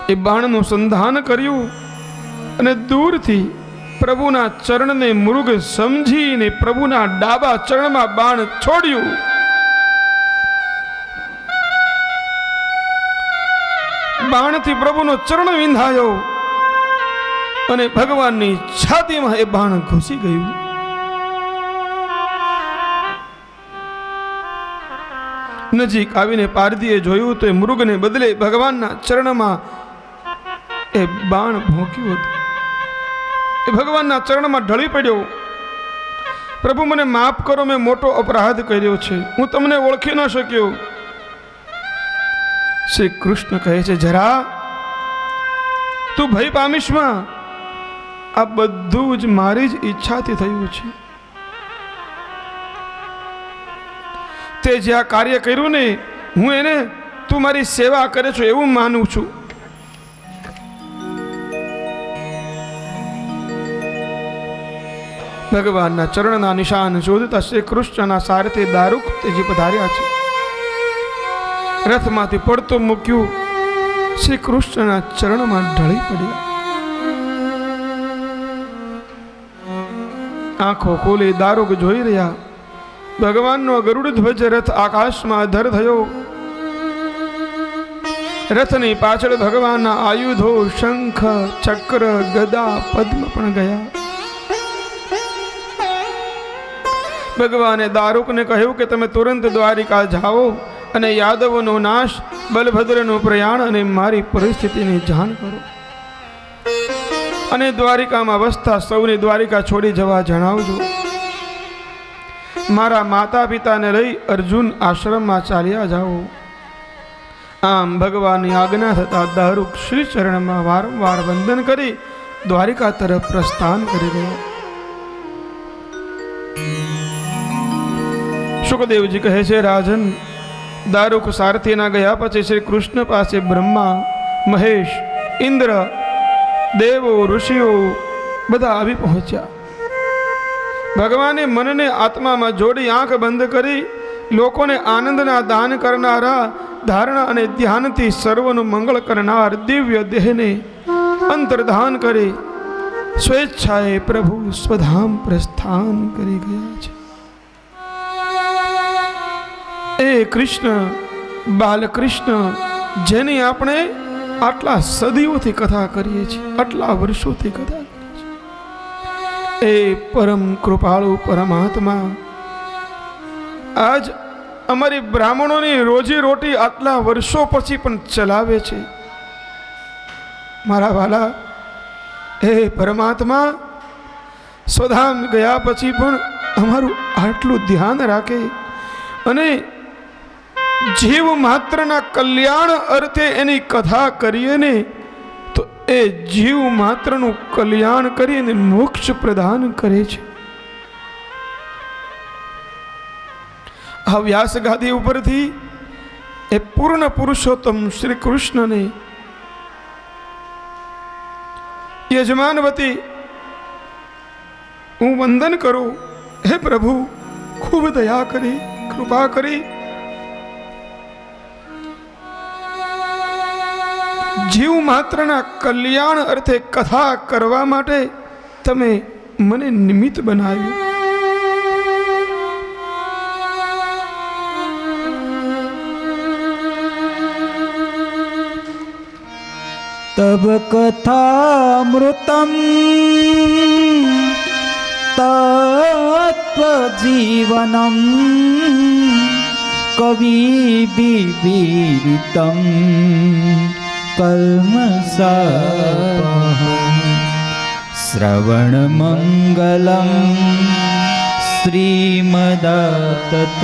ए बाणनुं संधान कर्युं अने दूरथी प्रभुना चरण ने मृग समझीने प्रभुना डाबा चरण में बाण छोड्યું। बाण थी प्रभुनो चरण विंधायो अने भगवाननी छाती में ए बाण घुसी गयुं। નજીક આવીને પારધીએ જોયું તો એ મૃગને બદલે ભગવાનના ચરણમાં એ બાણ ભોંક્યું હતું. એ ભગવાનના ચરણમાં ઢળી પડ્યો. પ્રભુ મને માફ કરો, મેં મોટો અપરાધ કર્યો છે, હું તમને ઓળખી ન શક્યો. શ્રી કૃષ્ણ કહે છે, જરા તું ભય પામીશમાં, આ બધું જ મારી જ ઈચ્છાથી થયું છે. તે જે આ કાર્ય કર્યું ને, હું એને તું મારી સેવા કરે છો એવું માનું છું. ભગવાનના ચરણના નિશાન શોધતા શ્રી કૃષ્ણના સારથી દારૂક તેજી પધાર્યા છે. રથમાંથી પડતું મૂક્યું, શ્રી કૃષ્ણના ચરણમાં ઢળી પડ્યા. આંખો ખોલી દારૂક જોઈ રહ્યા. ભગવાનનો ગરુડ ધ્વજ રથ આકાશમાં ધર થયો. રથની પાછળ ભગવાનના આયુધો શંખ ચક્ર ગદા પદ્મ પણ ગયા. ભગવાને દારૂકને કહ્યું કે તમે તુરંત દ્વારિકા જાઓ અને યાદવોનો નાશ, બલભદ્રનું પ્રયાણ અને મારી પરિસ્થિતિની જાણ કરો, અને દ્વારિકામાં વસતા સૌને દ્વારિકા છોડી જવા જણાવજો. મારા માતા પિતાને લઈ અર્જુન આશ્રમમાં ચાલ્યા જાઓ. આમ ભગવાનની આજ્ઞા થતા દારૂક શ્રી ચરણમાં વારંવાર વંદન કરી દ્વારિકા તરફ પ્રસ્થાન કરી ગયા. સુખદેવજી કહે છે, રાજન, દારૂક સારથીના ગયા પછી શ્રી કૃષ્ણ પાસે બ્રહ્મા, મહેશ, ઇન્દ્ર, દેવો, ઋષિઓ બધા આવી પહોંચ્યા. ભગવાને મનને આત્મામાં જોડી આંખ બંધ કરી લોકોને આનંદના દાન કરનારા, ધારણા અને ધ્યાનથી સર્વનું મંગળ કરનાર દિવ્ય દેહને અંતર્ધાન કરી સ્વેચ્છાએ પ્રભુ સ્વધામ પ્રસ્થાન કરી ગયા છે. એ કૃષ્ણ, બાલકૃષ્ણ, જેની આપણે આટલા સદીઓથી કથા કરીએ છીએ, આટલા વર્ષોથી કથા કરીએ છીએ, એ પરમ કૃપાળુ પરમાત્મા આજ અમારી બ્રાહ્મણોની રોજી રોટી આટલા વર્ષો પછી પણ ચલાવે છે. મારા વાલા, હે પરમાત્મા, સ્વધામ ગયા પછી પણ અમારું આટલું ધ્યાન રાખે અને જીવ માત્રના કલ્યાણ અર્થે એની કથા કરીએ ને તો એ જીવ માત્રનું કલ્યાણ કરીને મોક્ષ પ્રદાન કરે છે. આ વ્યાસ ગાદી ઉપરથી એ પૂર્ણ પુરુષોત્તમ શ્રી કૃષ્ણને યજમાનવતી હું વંદન કરું. હે પ્રભુ, ખૂબ દયા કરી, કૃપા કરી જીવ માત્રના કલ્યાણ અર્થે કથા કરવા માટે તમે મને નિમિત્ત બનાવ્યું. તબ કથામૃતમ તત્વજીવનમ કવિ બિબીરિતમ કલ્મષાપહં શ્રવણમંગલમ શ્રીમદાતતં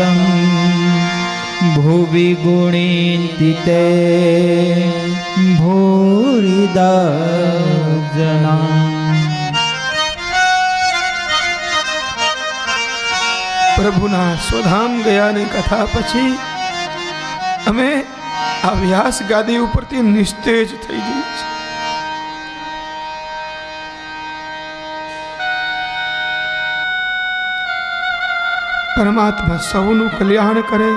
ભુવિ ગુણેન્તિ તે ભૂરિદા જના. પ્રભુના સ્વધામ ગયાની કથા પછી અમે આ વ્યાસ ગાદી ઉપરથી નિસ્તેજ થઈ ગઈ છે. પરમાત્મા સૌનું કલ્યાણ કરે.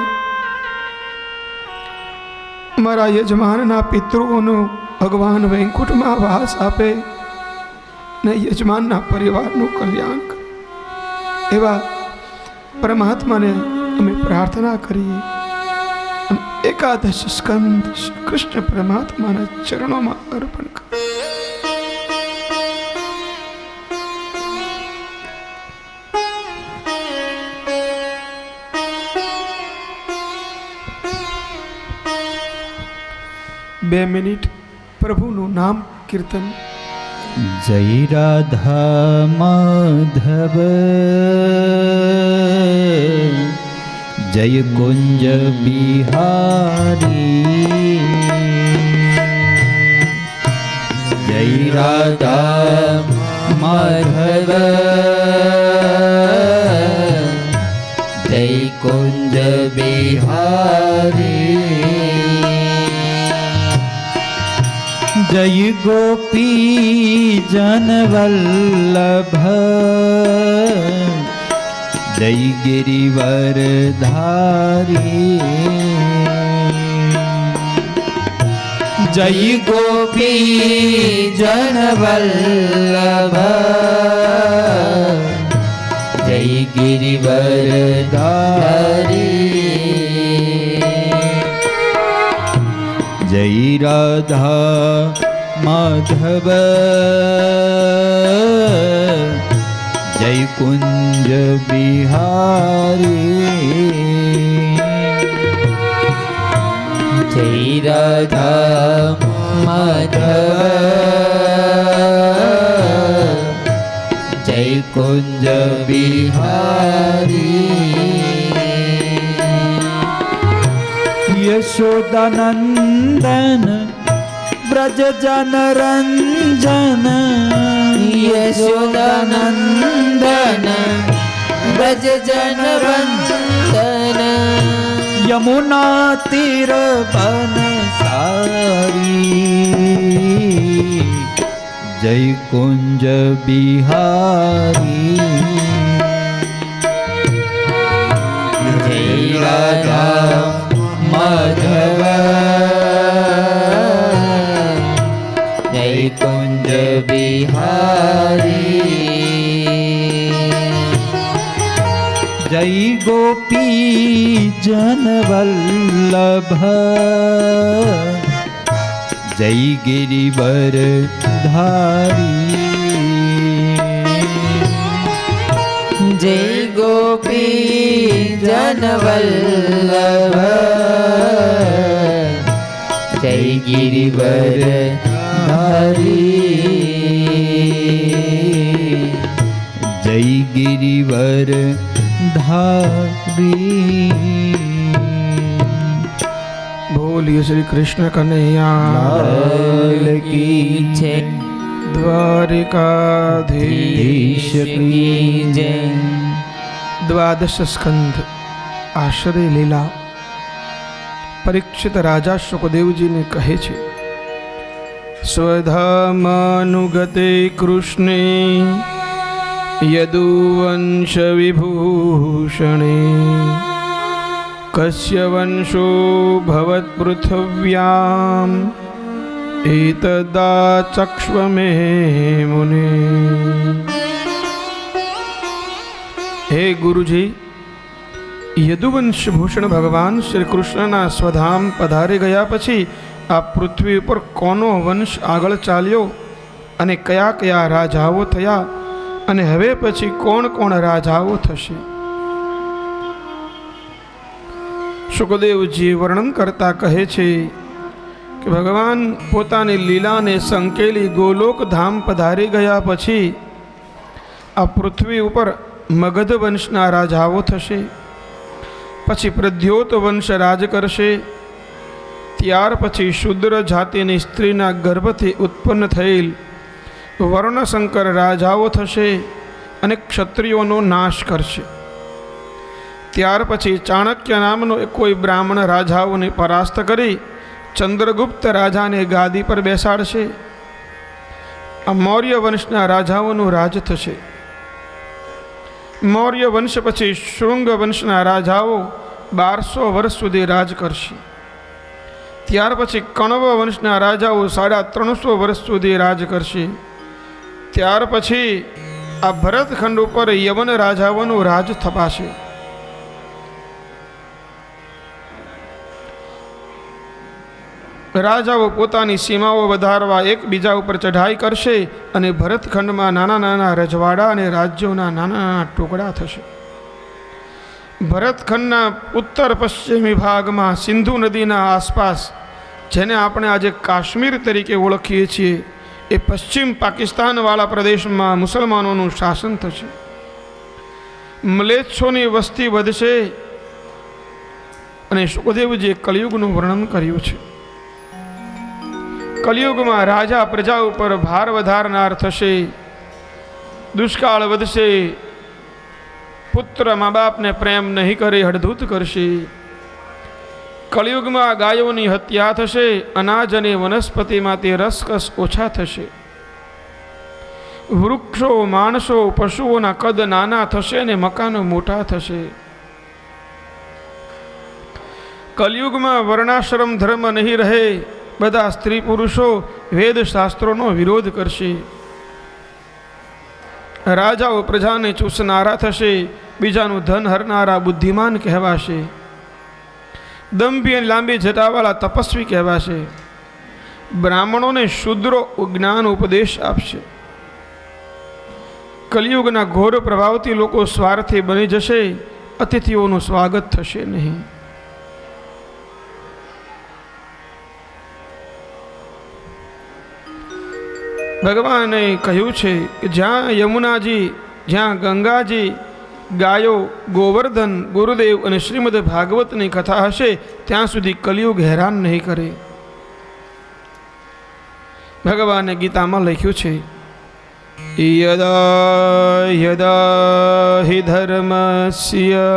મારા યજમાનના પિતૃઓનો ભગવાન વૈકુંઠમાં વાસ આપે ને યજમાનના પરિવારનું કલ્યાણ કરે. એવા પરમાત્માને અમે પ્રાર્થના કરીએ. એકાદશ સ્કંદ કૃષ્ણ પરમાત્માના ચરણોમાં અર્પણ કરો. 2 મિનિટ પ્રભુનું નામ કીર્તન. જય રાધા માધવ જય કુંજ બિહારી જય રાધા માધવ જય કુંજ બિહારી જય ગોપી જનવલ્લભ જય ગિરિવર ધારી જય ગોપી જનવલ્લભ જય ગિરિવર ધારી જય રાધા માધવ જય કુંજ બિહારી જય રાધા માધવ જય કુંજ બિહારી યશોદાનંદન ब्रज जन रंजन यशोदानंदन ब्रज जन रंजन यमुना तीर बन सारी जय कुंज बिहारी जय राधा माधव कुंज बिहारी जय गोपी जन वल्लभ जय गिरिवर धारी जय गोपी जन वल्लभ जय गिरिवर जय गिरिवर धारी બોલીએ શ્રી કૃષ્ણ કનૈયા की जय દ્વારિકાધીશ की जय દ્વાદશ સ્કંધ આશ્રય લીલા. પરીક્ષિત રાજા શુકદેવજીને કહે છે, સ્વધામાનુગતે કૃષ્ણે યદુવંશ વિભૂષણે કસ્ય વંશો ભવત પૃથવ્યામ એતદા ચક્ષ્વ મે મુને. હે ગુરુજી, યદુવંશ ભૂષણ ભગવાન શ્રી કૃષ્ણના સ્વધામ પધારી ગયા પછી આ પૃથ્વી ઉપર કોનો વંશ આગળ ચાલ્યો અને કયા કયા રાજાઓ થયા અને હવે પછી કોણ કોણ રાજાઓ થશે. શુકદેવજી વર્ણન કરતા કહે છે કે ભગવાન પોતાની લીલાને સંકેલી ગોલોક ધામ પધારી ગયા પછી આ પૃથ્વી ઉપર મગધ વંશના રાજાઓ થશે, પછી પ્રદ્યોત વંશ રાજ કરશે, ત્યાર પછી શુદ્ર જાતિની સ્ત્રીના ગર્ભથી ઉત્પન્ન થયેલ વર્ણશંકર રાજાઓ થશે અને ક્ષત્રિયોનો નાશ કરશે. ત્યાર પછી ચાણક્ય નામનો કોઈ બ્રાહ્મણ રાજાઓને પરાસ્ત કરી ચંદ્રગુપ્ત રાજાને ગાદી પર બેસાડશે. આ મૌર્ય વંશના રાજાઓનું રાજ થશે. મૌર્ય વંશ પછી શૃંગ વંશના રાજાઓ 1200 વર્ષ સુધી રાજ કરશે. ત્યાર પછી કણવ વંશના રાજાઓ 350 વર્ષ સુધી રાજ કરશે. ત્યાર પછી આ ભરતખંડ ઉપર યવન રાજાઓનું રાજ થપાશે. રાજાઓ પોતાની સીમાઓ વધારવા એકબીજા ઉપર ચઢાઈ કરશે અને ભરતખંડમાં નાના નાના રજવાડા અને રાજ્યોના નાના નાના ટુકડા થશે. ભરતખંડના ઉત્તર પશ્ચિમી ભાગમાં સિંધુ નદીના આસપાસ જેને આપણે આજે કાશ્મીર તરીકે ઓળખીએ છીએ, એ પશ્ચિમ પાકિસ્તાનવાળા પ્રદેશમાં મુસલમાનોનું શાસન થશે. મ્લેચ્છોની વસ્તી વધશે. અને સુખદેવજીએ કલિયુગનું વર્ણન કર્યું છે. કલિયુગમાં રાજા પ્રજા ઉપર ભાર વધારનાર થશે, દુષ્કાળ વધશે, પુત્ર મા બાપને પ્રેમ નહીં કરે, હડધૂત કરશે. કલિયુગમાં ગાયોની હત્યા થશે, અનાજ અને વનસ્પતિમાં તે રસકસ ઓછા થશે. વૃક્ષો, માણસો, પશુઓના કદ નાના થશે અને મકાનો મોટા થશે. કલિયુગમાં વર્ણાશ્રમ ધર્મ નહીં રહે. બધા સ્ત્રી પુરુષો વેદ શાસ્ત્રોનો વિરોધ કરશે. રાજાઓ પ્રજાને ચૂસનારા થશે, બીજાનું ધન હરનારા બુદ્ધિમાન કહેવાશે. દંભી અને લાંબી જટાવાળા તપસ્વી કહેવાશે. બ્રાહ્મણોને શુદ્રો જ્ઞાન ઉપદેશ આપશે. કલિયુગના ઘોર પ્રભાવથી લોકો સ્વાર્થી બની જશે, અતિથિઓનું સ્વાગત થશે નહીં. ભગવાને કહ્યું છે કે જ્યાં યમુનાજી, જ્યાં ગંગાજી, ગાયો, ગોવર્ધન, ગુરુદેવ અને શ્રીમદ ભાગવતની કથા હશે ત્યાં સુધી કલિયુગ હેરાન નહીં કરે. ભગવાને ગીતામાં લખ્યું છે, યદા યદા હિ ધર્મસ્ય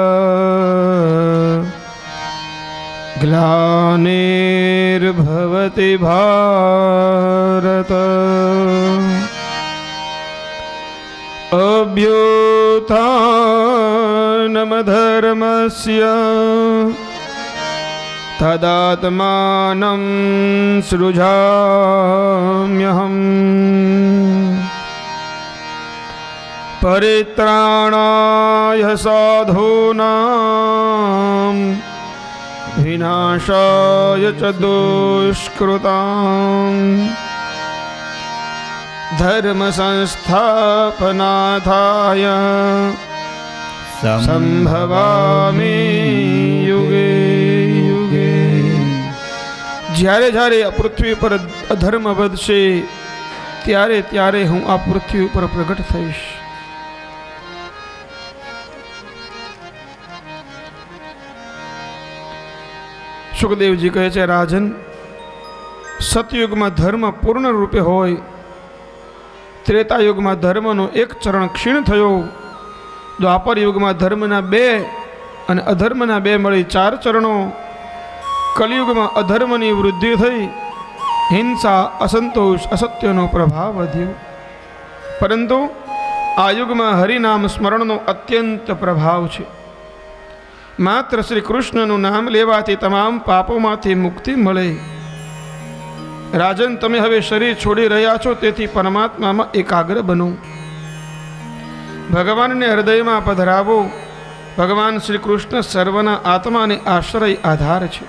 ગ્લાનિર્ભવતિ ભારત અભ્યુત્થાનમ ધર્મસ્ય તદાત્માનં સૃજામ્યહં પરિત્રાણાય સાધૂનાં વિનાશાય ચ દુષ્કૃતાં ધર્મ સંસ્થાપનાથાય સંભવામિ યુગે યુગે. જ્યારે જ્યારે આ પૃથ્વી પર અધર્મ વધશે ત્યારે ત્યારે હું આ પૃથ્વી ઉપર પ્રગટ થઈશ. સુખદેવજી કહે છે, રાજન, સતયુગમાં ધર્મ પૂર્ણ રૂપે હોય, ત્રેતાયુગમાં ધર્મનો એક ચરણ ક્ષીણ થયો, દ્વાપર યુગમાં ધર્મના 2 અને અધર્મના 2 મળી 4 ચરણો, કલિયુગમાં અધર્મની વૃદ્ધિ થઈ, હિંસા, અસંતોષ, અસત્યનો પ્રભાવ વધ્યો. પરંતુ આ યુગમાં હરિનામ સ્મરણનો અત્યંત પ્રભાવ છે. માત્ર શ્રી કૃષ્ણનું નામ લેવાથી તમામ પાપોમાંથી મુક્તિ મળે. રાજન, તમે હવે શરીર છોડી રહ્યા છો, તેથી પરમાત્મામાં એકાગ્ર બનો. ભગવાનને હૃદયમાં પધરાવો. ભગવાન શ્રી કૃષ્ણ સર્વના આત્માને આશ્રય આધાર છે.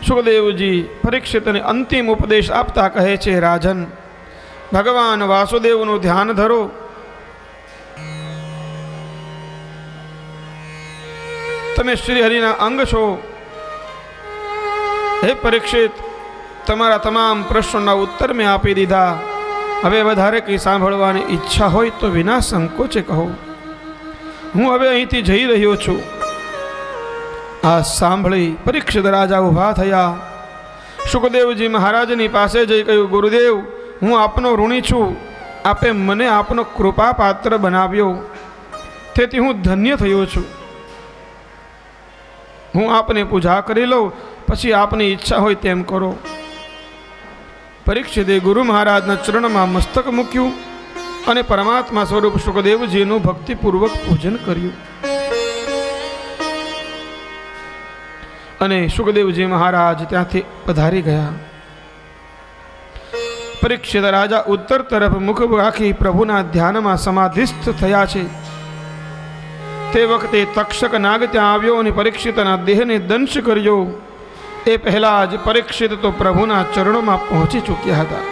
સુખદેવજી પરીક્ષિતને અંતિમ ઉપદેશ આપતા કહે છે, રાજન, ભગવાન વાસુદેવનું ધ્યાન ધરો. તમે શ્રી હરિના અંગ છો. હે પરીક્ષિત, તમારા તમામ પ્રશ્નોના ઉત્તર મેં આપી દીધા. હવે વધારે કંઈ સાંભળવાની ઈચ્છા હોય તો વિના સંકોચે કહો. હું હવે અહીંથી જઈ રહ્યો છું. આ સાંભળી પરીક્ષિત રાજા ઊભા થયા. સુખદેવજી મહારાજની પાસે જઈ કહ્યું, ગુરુદેવ, હું આપનો ઋણી છું. આપે મને આપનો કૃપા પાત્ર બનાવ્યો, તેથી હું ધન્ય થયો છું. હું આપને પૂજા કરી લઉં, પછી આપની ઈચ્છા હોય તેમ કરો. પરીક્ષિતે ગુરુ મહારાજના ચરણમાં મસ્તક મૂક્યું અને પરમાત્મા સ્વરૂપ સુખદેવજીનું ભક્તિપૂર્વક પૂજન કર્યું. અને સુખદેવજી મહારાજ ત્યાંથી પધારી ગયા. પરીક્ષિત રાજા ઉત્તર તરફ મુખ રાખી પ્રભુના ધ્યાનમાં સમાધિસ્થ થયા છે. તે વખતે તક્ષક નાગ ત્યાં આવ્યો અને પરીક્ષિતના દેહને દંશ કર્યો. એ પહેલા જ પરીક્ષિત તો પ્રભુના ચરણોમાં પહોંચી ચૂક્યા હતા.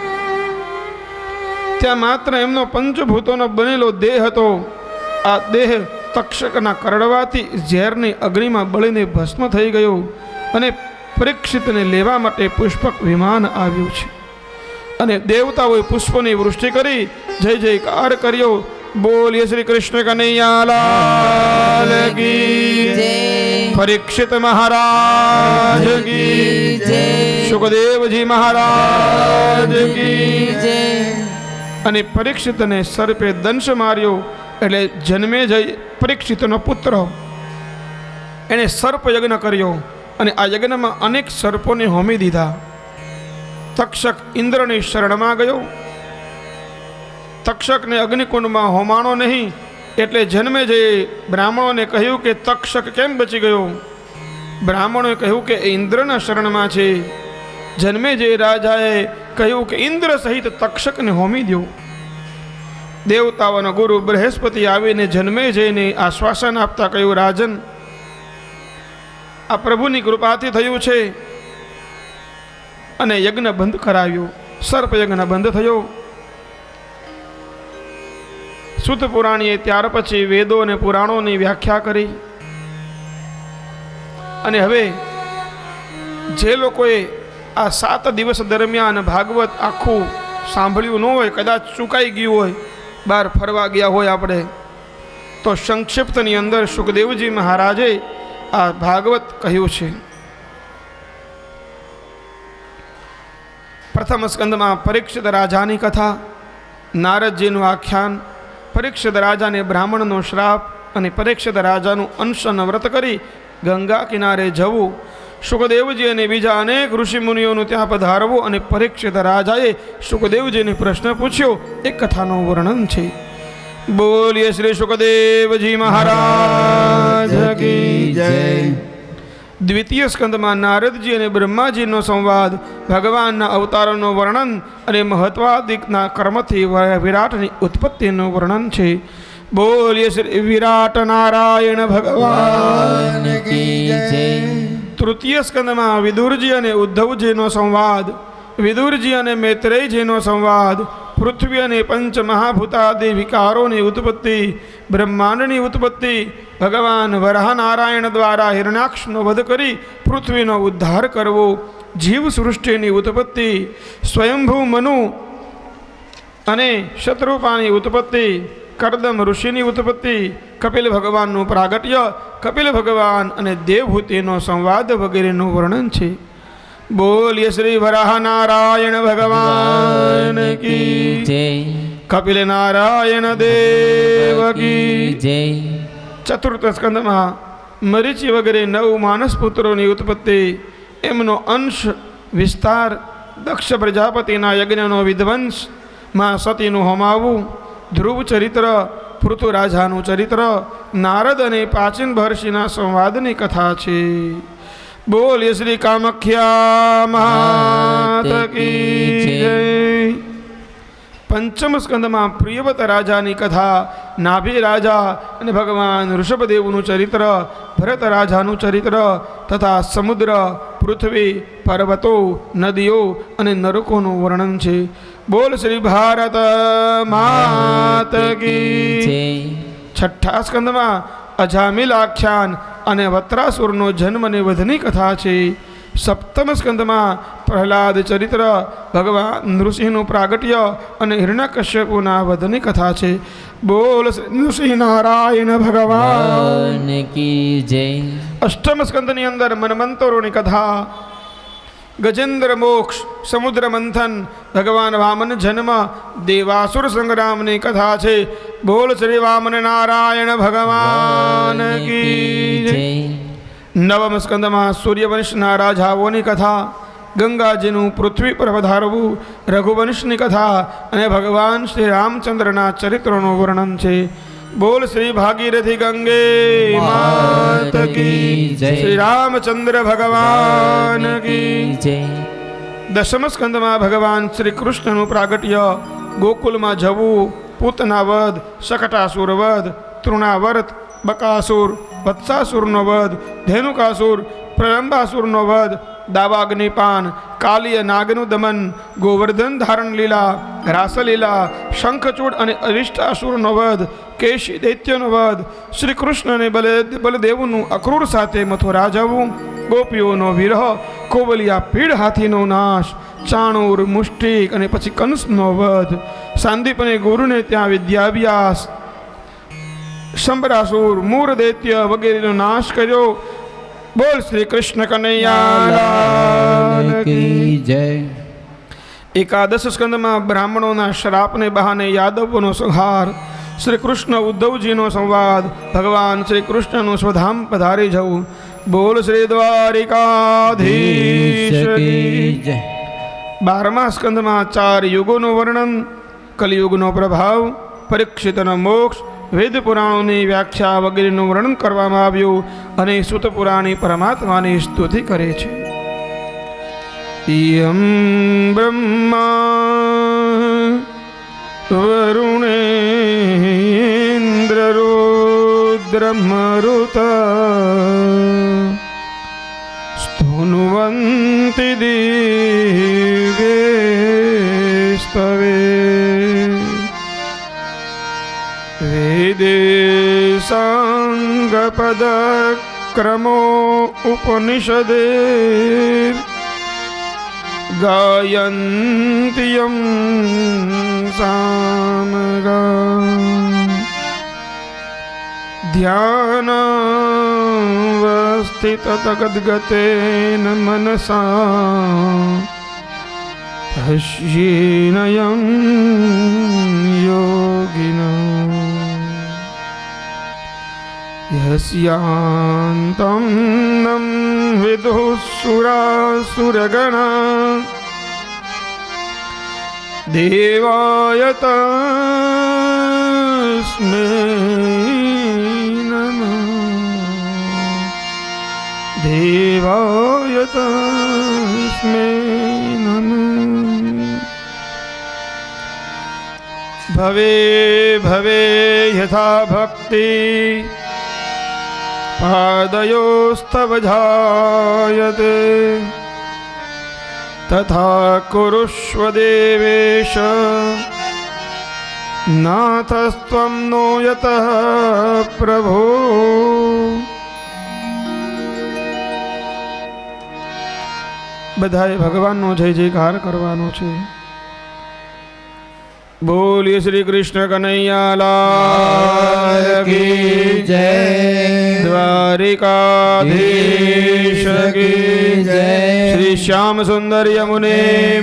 ત્યાં માત્ર એમનો પંચભૂતોનો બનેલો દેહ હતો. આ દેહ તક્ષકના કરડવાથી ઝેરની અગ્નિમાં બળીને ભસ્મ થઈ ગયું અને પરીક્ષિતને લેવા માટે પુષ્પક વિમાન આવ્યું છે અને દેવતાઓએ પુષ્પોની વૃષ્ટિ કરી જય જયકાર કર્યો. બોલીએ શ્રી કૃષ્ણ કનૈયા લાલ કી જય. પરીક્ષિત મહારાજ કી જય. સુખદેવજી મહારાજ કી જય. અને પરીક્ષિતને સર્પે દંશ માર્યો એટલે જન્મે જય પરીક્ષિતનો પુત્ર એણે સર્પ યજ્ઞ કર્યો અને આ યજ્ઞમાં અનેક સર્પોને હોમી દીધા. તક્ષક ઇન્દ્રની શરણમાં ગયો. તક્ષકને અગ્નિકુંડમાં હોમાણો નહીં એટલે જન્મે જય બ્રાહ્મણોને કહ્યું કે તક્ષક કેમ બચી ગયો. બ્રાહ્મણોએ કહ્યું કે એ ઇન્દ્રના શરણમાં છે. જન્મે જય રાજાએ કહ્યું કે ઇન્દ્ર સહિત તક્ષકને હોમી દો. દેવતાઓના ગુરુ બૃહસ્પતિ આવીને જન્મે જઈને આશ્વાસન આપતા કહ્યું, રાજન આ પ્રભુની કૃપાથી થયું છે. અને યજ્ઞ બંધ કરાવ્યો. સર્પ યજ્ઞ બંધ થયો. સુત પુરાણીએ ત્યાર પછી વેદો અને પુરાણોની વ્યાખ્યા કરી. અને હવે જે લોકોએ આ 7 દિવસ દરમિયાન ભાગવત આખું સાંભળ્યું ન હોય, કદાચ ચૂકાઈ ગયું હોય, બહાર ફરવા ગયા હોય આપણે, તો સંક્ષિપ્તની અંદર સુખદેવજી મહારાજે આ ભાગવત કહ્યું છે. પ્રથમ સ્કંદમાં પરીક્ષિત રાજાની કથા, નારદજીનું આખ્યાન, પરીક્ષિત રાજાને બ્રાહ્મણનો શ્રાપ અને પરીક્ષિત રાજાનું અનશન વ્રત કરી ગંગા કિનારે જવું, સુખદેવજી અને બીજા અનેક ઋષિમુનિઓનું ત્યાં પધારવું અને પરીક્ષિત રાજાએ સુખદેવજીને પ્રશ્ન પૂછ્યો એ કથાનું વર્ણન છે. બોલીએ શ્રી સુખદેવજી મહારાજ કી જય. દ્વિતીય સ્કંદમાં નારદજી અને બ્રહ્માજીનો સંવાદ, ભગવાનના અવતારોનું વર્ણન અને મહત્વાદિકના કર્મથી વિરાટની ઉત્પત્તિનું વર્ણન છે. બોલીએ શ્રી વિરાટ નારાયણ ભગવાન કી જય. તૃતીય સ્કંદમાં વિદુરજી અને ઉદ્ધવજીનો સંવાદ, વિદુરજી અને મૈત્રેયજીનો સંવાદ, પૃથ્વી અને પંચ મહાભૂતાદિ વિકારોની ઉત્પત્તિ, બ્રહ્માંડની ઉત્પત્તિ, ભગવાન વરાહનારાયણ દ્વારા હિરણ્યાક્ષનો વધ કરી પૃથ્વીનો ઉદ્ધાર કરવો, જીવ સૃષ્ટિની ઉત્પત્તિ, સ્વયંભૂ મનુ અને શત્રુપાની ઉત્પત્તિ, કરદમ ઋષિની ઉત્પત્તિ, કપિલ ભગવાનનું પ્રાગટ્ય, કપિલ ભગવાન અને દેવહૂતિનો સંવાદ વગેરેનું વર્ણન છે. બોલીએ શ્રી વરાહનારાયણ ભગવાન કી જય. કપિલ નારાયણ દેવ કી જય. ચતુર્થ સ્કંદમાં મરીચી વગેરે 9 માનસ પુત્રોની ઉત્પત્તિ, એમનો અંશ વિસ્તાર, દક્ષ પ્રજાપતિના યજ્ઞનો વિધ્વંસ, માં સતીનું હોમાવું, ધ્રુવ ચરિત્ર, પૃથુરાજાનું ચરિત્ર, નારદ અને પ્રાચીન મહર્ષિના સંવાદની કથા છે. બોલીએ શ્રી કામખ્યા માત કી જય. પંચમ સ્કંદમાં પ્રિયવત રાજાની કથા, નાભી રાજા અને ભગવાન ઋષભદેવનું ચરિત્ર, ભરત રાજાનું ચરિત્ર તથા સમુદ્ર, પૃથ્વી, પર્વતો, નદીઓ અને નરકોનું વર્ણન છે. બોલ શ્રી ભારત માત કી જય. છઠ્ઠા સ્કંદમાં અજામિલ આખ્યાન અને વત્રાસુરનો જન્મ અને વધની કથા છે. સપ્તમ સ્કંદમાં પ્રહલાદ ચરિત્ર, ભગવાન નૃસિંહનું પ્રાગટ્ય અને હિરણ્યકશ્યપુના વધની કથા છે. બોલ નૃસિંહ નારાયણ ભગવાન કી જય. અષ્ટમ સ્કંદની અંદર મન્વંતરોની કથા, ગજેન્દ્ર મોક્ષ, સમુદ્ર મંથન, ભગવાન વામન જન્મ, દેવાસુર સંગ્રામની કથા છે. બોલ શ્રી વામન નારાયણ ભગવાન કી જય. નવમ સ્કંદમાં સૂર્યવંશના રાજાઓની કથા, ગંગાજીનું પૃથ્વી પર વધારવું, રઘુવંશની કથા અને ભગવાન શ્રી રામચંદ્રના ચરિત્રોનું વર્ણન છે. બોલ શ્રી ભાગીરથી ગંગે માત કી જય. શ્રી રામચંદ્ર ભગવાન કી જય. દશમ સ્કંદમાં ભગવાન શ્રી કૃષ્ણનું પ્રાગટ્ય, ગોકુલમાં જવું, પૂતના વધ, શકટાસુર વધ, તૃણાવર્ત, બકાસુર, વત્સાસુરનો વધ, ધેનુકાસુર, પ્રલંબાસુરનો વધ, દાવાગ્નિપાન, કાલિય નાગનું દમન, ગોવર્ધન ધારણ લીલા, રાસલીલા, શંખચૂડ અને અરિષ્ટાસુરનો વધ, કેશી દૈત્યનો વધ, શ્રી કૃષ્ણ અને બલદેવનું અક્રૂર સાથે મથુરા જવું, ગોપીઓનો વિરહ, કોવલિયા પીડ હાથીનો નાશ, ચાણૂર, મુષ્ટિક અને પછી કંસનો વધ, સાંદીપ અને ગુરુને ત્યાં વિદ્યાભ્યાસ, શંબરાસુર, મૂર દૈત્ય વગેરેનો નાશ કર્યો. બોલ શ્રી કૃષ્ણ કનૈયા કી જય. એકાદશ સ્કંદમાં બ્રાહ્મણોના શ્રાપને બહાને યાદવોનો સંહાર, શ્રી કૃષ્ણ ઉદ્ધવજીનો સંવાદ, ભગવાન શ્રી કૃષ્ણનું સ્વધામ પધારી જવું. બોલ શ્રી દ્વારિકાધીશ કી જય. 12મા સ્કંદમાં 4 યુગોનું વર્ણન, કલિયુગનો પ્રભાવ, પરીક્ષિતનો મોક્ષ, વેદ પુરાણોની વ્યાખ્યા વગેરેનું વર્ણન કરવામાં આવ્યું અને સુત પુરાણી પરમાત્માની સ્તુતિ કરે છે. યમ બ્રહ્મા વરુણેન્દ્રરુદ્રમરુત સ્તુન્વન્તિ દિવ્યેસ્તવે વેદે સાંગપદક્રમો ઉપનિષદે ગાયન્તિ યં સામગા ધ્યાનાવસ્થિતતગદ્ગતેન મનસા પશ્યેન યં યોગિનઃ યસ્યાન્तं नं વિદુઃ સુરાસુરગણા દેવાય તસ્મૈ નમઃ દેવાય તસ્મૈ નમઃ. ભવે ભવે યથા ભક્તિ પાદયોસ્તવ જાયતે તથા કુરુષ્વ દેવેશ નાથસ્ત્વં નો યતઃ પ્રભો. બધાએ ભગવાનનો જય જયકાર કરવાનો છે. બોલીએ શ્રી કૃષ્ણ કનૈયા લાલ કી જય. દ્વારિકાધીશ કી જય. શ્રી શ્યામ સુંદર યમુને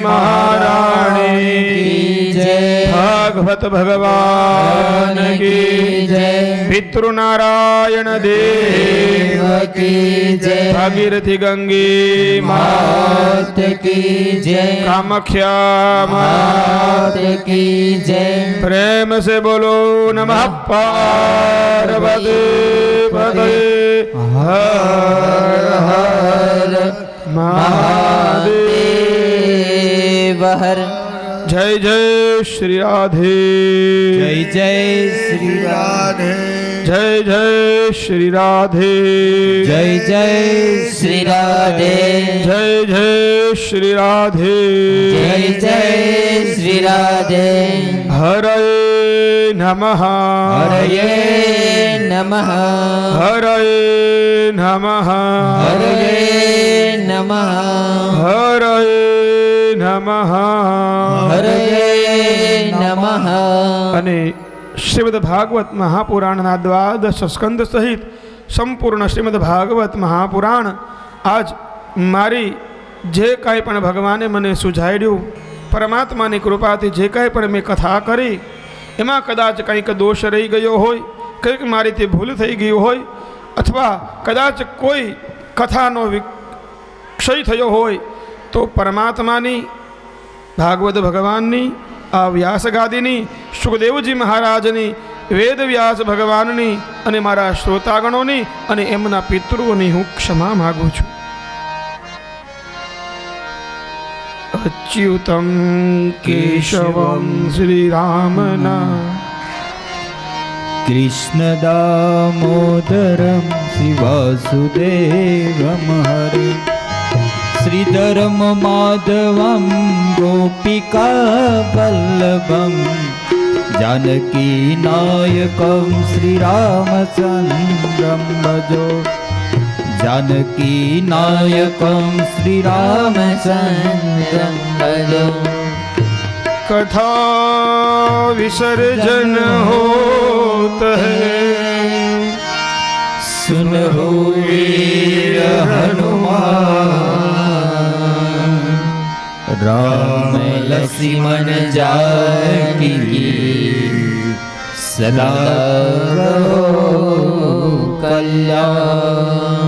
મહારાણી કી જય. ભાગવત ભગવાન કી જય. પિતૃનારાયણ દેવ કી જય. ભાગીરથી ગંગી માત કી જય. કામખ્યા માત કી જય. પ્રેમ સે બોલો નમઃ પાર્વતી પતये હર હર મહાદેવ હર. જય જય શ્રી રાધે. જય જય શ્રી રાધે. જય જય શ્રી રાધે. જય જય શ્રી રાધે. જય જય શ્રી રાધે. જય જય શ્રી રાધે. હરે નમઃ. હરયે નમઃ. હરે નમઃ. હરયે નમઃ. હરે નમઃ. હરયે નમઃ. અને શ્રીમદ ભાગવત મહાપુરાણના 12 સ્કંદ સહિત સંપૂર્ણ શ્રીમદ ભાગવત મહાપુરાણ આજ મારી જે કાંઈ પણ ભગવાને મને સુઝાડ્યું, પરમાત્માની કૃપાથી જે કાંઈ પણ મેં કથા કરી એમાં કદાચ કંઈક દોષ રહી ગયો હોય, કંઈક મારીથી ભૂલ થઈ ગયું હોય, અથવા કદાચ કોઈ કથાનો ક્ષય થયો હોય તો પરમાત્માની, ભાગવત ભગવાનની, આ વ્યાસગાદીની, સુખદેવજી મહારાજની, વેદવ્યાસ ભગવાનની અને મારા શ્રોતાગણોની અને એમના પિતૃઓની હું ક્ષમા માગું છું. અચ્યુતમ કેશવમ શ્રી રામના કૃષ્ણ દામોદરમ શ્રી વાસુદેવમ હરે श्रीधरम माधवम गोपिका वल्लभम जानकी नायकम श्री रामचंद्रम भजो जानकी नायकम श्री रामचंद्रं भजो कथा विसर्जन होत है सुन हो वीर हनुमान राम लक्ष्मण जानकी सदा कल्याण।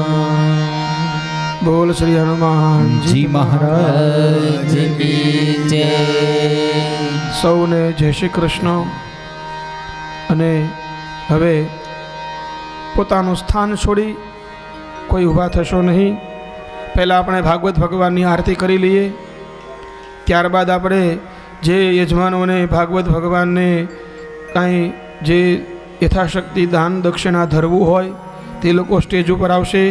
बोल श्री हनुमान जी महाराज की जय। સૌને જય શ્રી કૃષ્ણ। અને હવે પોતાનું સ્થાન છોડી કોઈ ઊભા થશો નહીં। પહેલાં આપણે ભાગવત ભગવાનની આરતી કરી લઈએ, ત્યારબાદ આપણે જે યજમાનોને ભાગવત ભગવાનને કાંઈ જે યથાશક્તિ દાન દક્ષિણા ધરવું હોય તે લોકો સ્ટેજ ઉપર આવશે।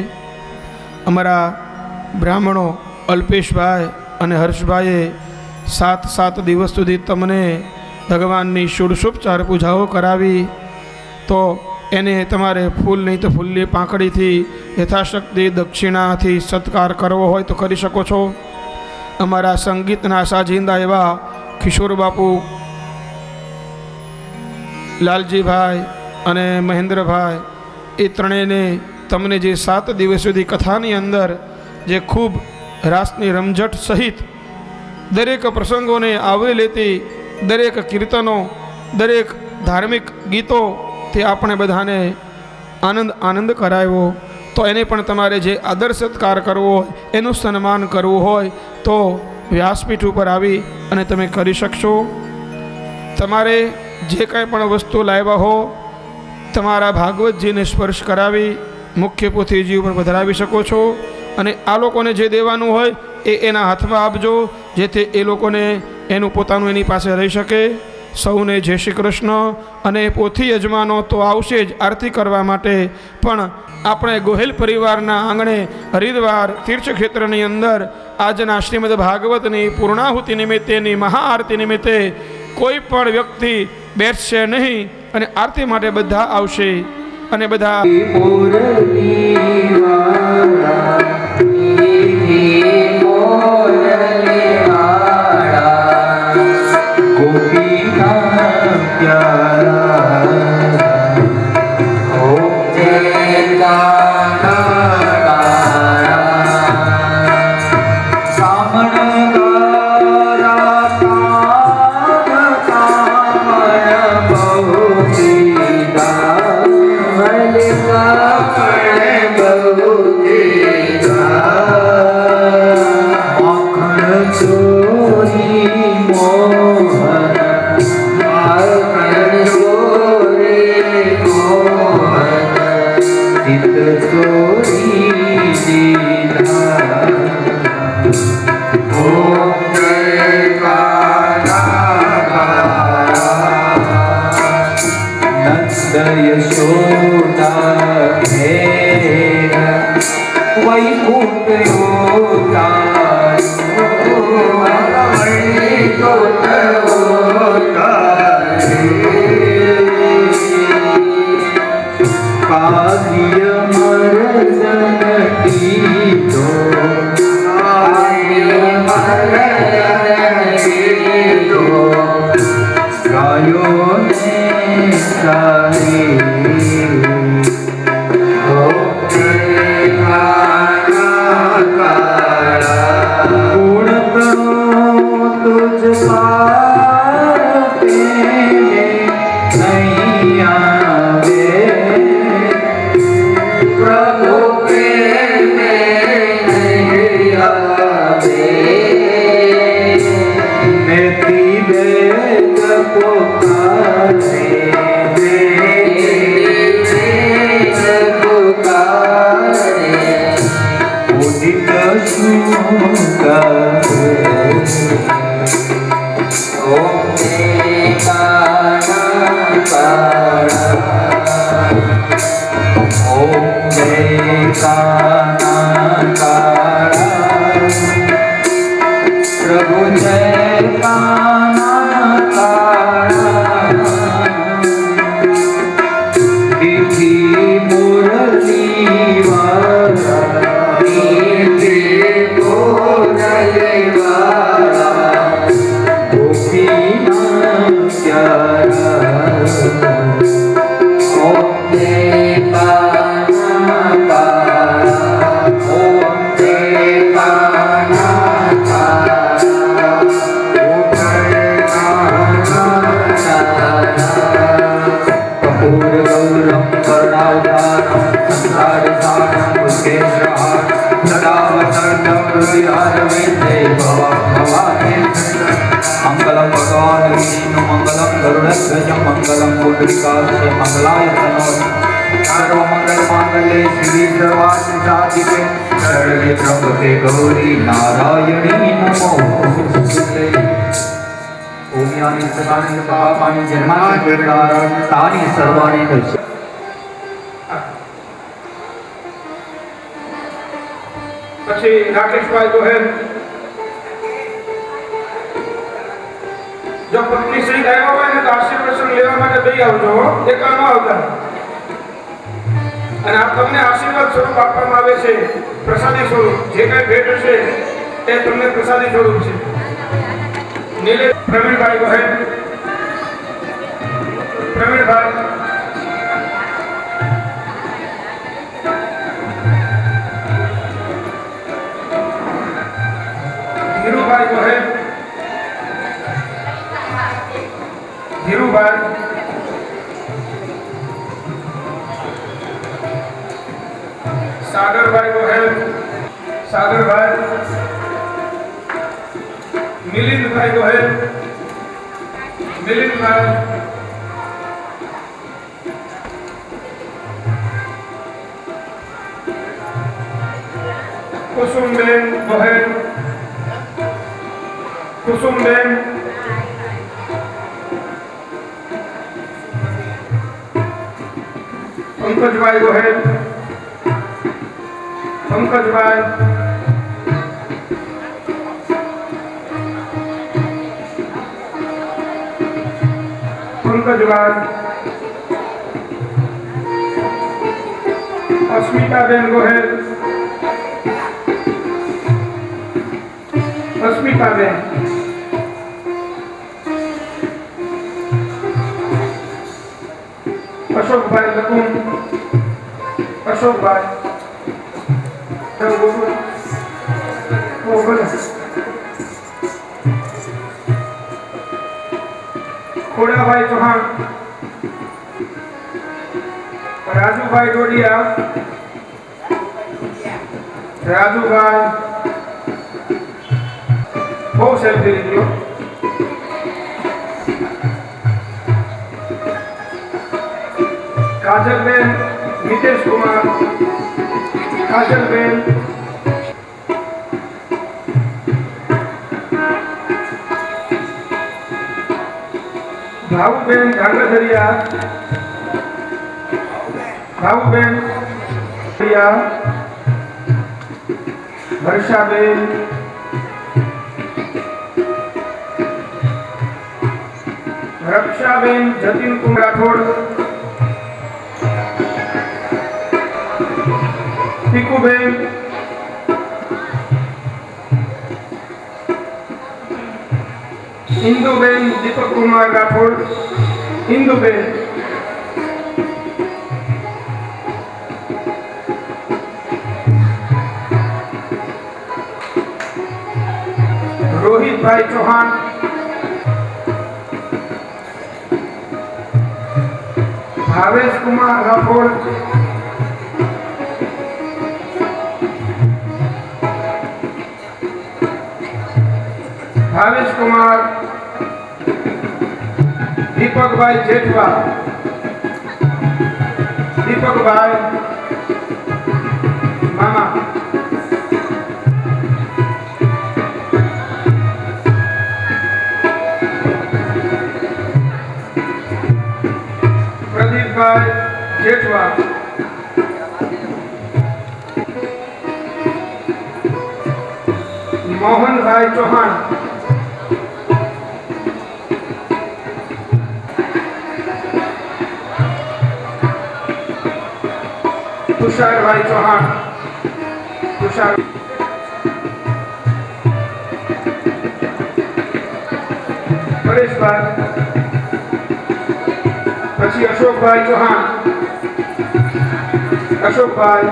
અમારા બ્રાહ્મણો અલ્પેશભાઈ અને હર્ષભાઈએ 7 દિવસ સુધી તમને ભગવાનની ષોડશોપચાર પૂજાઓ કરાવી, તો એને તમારે ફૂલ નહીં તો ફૂલની પાંખડીથી યથાશક્તિ દક્ષિણાથી સત્કાર કરવો હોય તો કરી શકો છો। અમારા સંગીતના સાજિંદા એવા કિશોર બાપુ, લાલજીભાઈ અને મહેન્દ્રભાઈ, એ ત્રણેયને તમને જે 7 દિવસ સુધી કથાની અંદર જે ખૂબ રાસની રમઝટ સહિત દરેક પ્રસંગોને આવરી લેતી દરેક કીર્તનો, દરેક ધાર્મિક ગીતો, તે આપણે બધાને આનંદ કરાવ્યો, તો એને પણ તમારે જે આદર સત્કાર કરવો હોય, એનું સન્માન કરવું હોય તો વ્યાસપીઠ ઉપર આવી અને તમે કરી શકશો। તમારે જે કાંઈ પણ વસ્તુ લાવ્યા હો, તમારા ભાગવતજીને સ્પર્શ કરાવી મુખ્ય પોથીજી ઉપર પધરાવી શકો છો। અને આ લોકોને જે દેવાનું હોય એ એના હાથમાં આપજો, જેથી એ લોકોને એનું પોતાનું એની પાસે રહી શકે। સૌને જય શ્રી કૃષ્ણ। અને પોથી યજમાનો તો આવશે જ આરતી કરવા માટે, પણ આપણે ગોહિલ પરિવારના આંગણે હરિદ્વાર તીર્થક્ષેત્રની અંદર આજના શ્રીમદ ભાગવતની પૂર્ણાહુતિ નિમિત્તેની મહાઆરતી નિમિત્તે કોઈ પણ વ્યક્તિ બેસશે નહીં અને આરતી માટે બધા આવશે। અને બધા Oh मंगलम भगवान विष्णु मंगलम गरुड़ध्वज मंगलम पुंडरीकाक्ष मंगलाय तनोहरि सर्वमंगल मांगल्ये शिवे सर्वार्थ साधिके शरण्ये त्र्यंबके गौरी नारायणी नमोस्तुते। ओम यानि सदानि पापानि जन्मानि कृतानि तानि सर्वाणि नश्यन्ति। પછી રાકેશભાઈ ગોહેલ જો પત્ની સહિત આવ્યા હોય ને તો આશીર્વાદ લેવા માટે બે આવજો એકલા ન આવતા અને આ તમને આશીર્વાદ સ્વરૂપ આપવામાં આવે છે પ્રસાદી સ્વરૂપ જે કઈ ભેટ હશે તે તમને પ્રસાદી સ્વરૂપ છે નીલે પ્રવીણભાઈ ગોહેલ પ્રવીણભાઈ ધીરુભાઈ ગોહેલ ધીરુભાઈ સાગરભાઈ ગોહેલ સાગરભાઈ મિલિંદભાઈ ગોહેલ મિલિંદભાઈ કુસુમબેન ગોહેલ कुसुमबेन पंकजभाई गोहेल पंकजभाई पंकजभाई अस्मिताबेन गोहेल अस्मिताबेन अशोकभाई लकुम अशोकभाई खोड़ाभाई चौहान राजूभाई डोडिया राजूभाई बहुत सेल्फी लीजिए काजलबेन नितेश कुमार काजलबेन भाऊबेन ढांगरधरिया भाऊबेन वर्षाबेन रक्षाबेन जतिन कुमार राठौड़ ટીકુબેન इंदुबेन दीपक कुमार राठौड़ इंदुबेन रोहित भाई चौहान भावेश कुमार राठौड़ भावेश कुमार दीपक भाई जेठवा दीपक भाई मामा प्रदीप भाई जेठवा मोहन भाई चौहान तुषारभाई चौहान तुषार परेशभाई પછી અશોકભાઈ ચૌહાણ અશોકભાઈ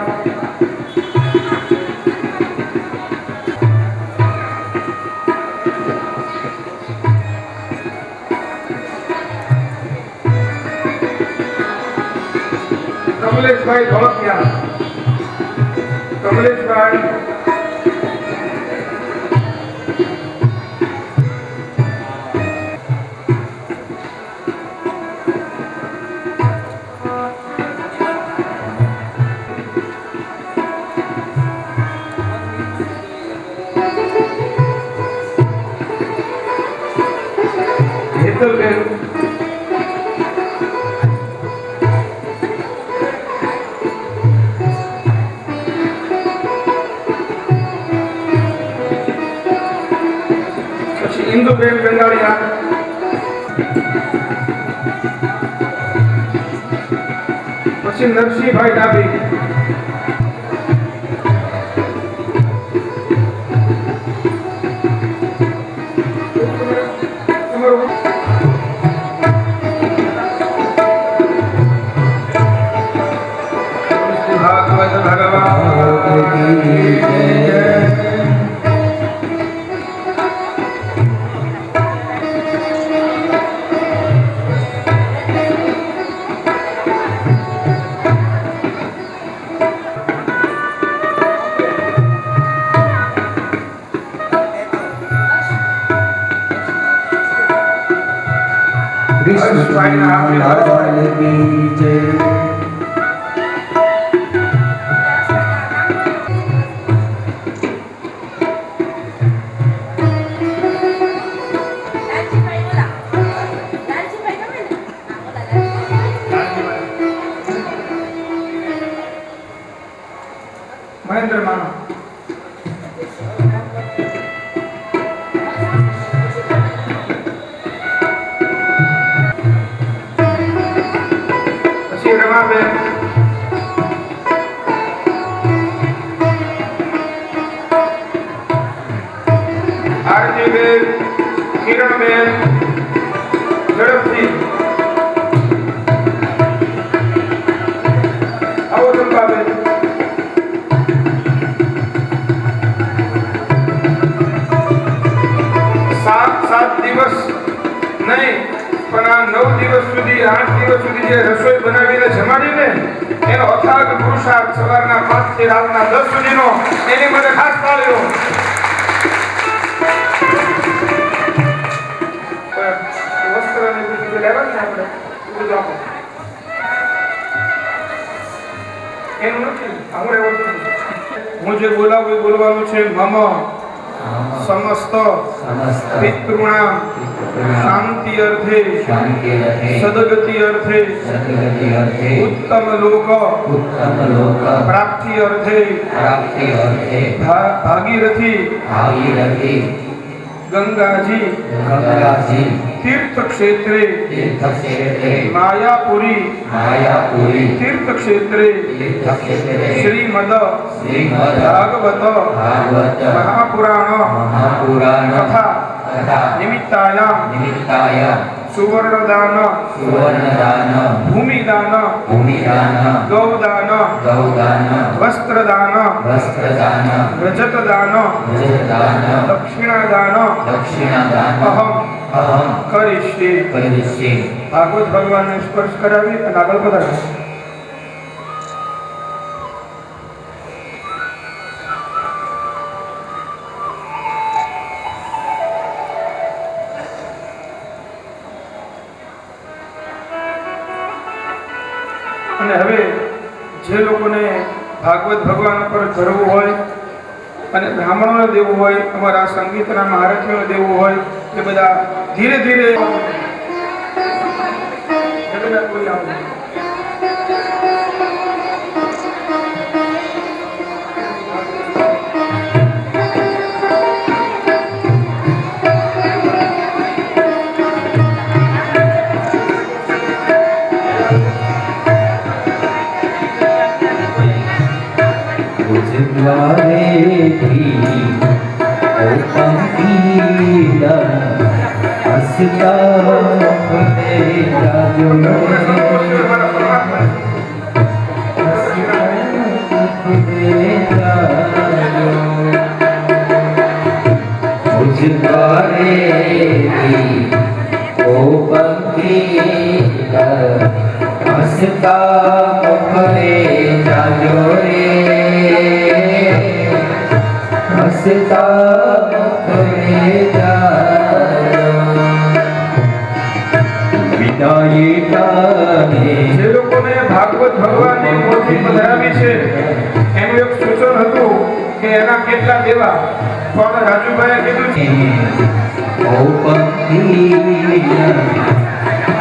કમલેશભાઈ ધોળકિયા કમલેશભાઈ હેતલબેન इंदुबेन गंगाड़िया પછી નરસિંહભાઈ ડાભી ભાગવત ભગવાન કી જય લાલ કી જય મહેન્દ્ર માનો પછી રમાબેન આરતીબેન કિરણબેન ઝડપથી આવો ચંપાબેન સાત દિવસ નહીં પણ આ 9 દિવસ સુધી 8 દિવસ સુધી જે રસોઈ બનાવીને જમાડીને એનો અથાગ પુરુષાર્થ સવારના 5 થી રાતના 10 સુધીનો એની મને ખાસ તાળીઓ વસ્ત્રને બીજું લેવા છે આપણે બધું આપો એનું નથી આપણે હું જે બોલાવું એ બોલવાનું છે મમ समस्त पितृणाम शांति अर्थे सदगति अर्थे उत्तम लोक प्राप्ति अर्थे भागीरथी गंगाजी तीर्थ क्षेत्रे मायापुरी तीर्थ क्षेत्रे श्रीमद भागवत महापुराण तथा निमित्तायाम सुवर्णदान भूमिदान गौदान वस्त्रदान रजतदान दक्षिणादान अहम करिष्ये भागवत भगवान ने स्पर्श करावी અને આગળ પધારો અને હવે જે લોકોને ભાગવત ભગવાન ઉપર ધરવું હોય અને બ્રાહ્મણોને દેવું હોય અમારા સંગીતના મહારથીઓને દેવું હોય એ બધા ધીરે ધીરે द्वारेથી ઓ પંખીડા હસતા મને જાજો મુજ દ્વારેથી ઓ પંખીડા હસતા મને જાજો રે हसता मुखरे जायो विदाई ताने જે લોકોને ભાગવત ભગવાનની પોથી પધરાવી છે એનું એક સૂચન હતું કે એના કેટલા દેવા પણ રાજુભાઈએ કીધું છે ओ पंखीया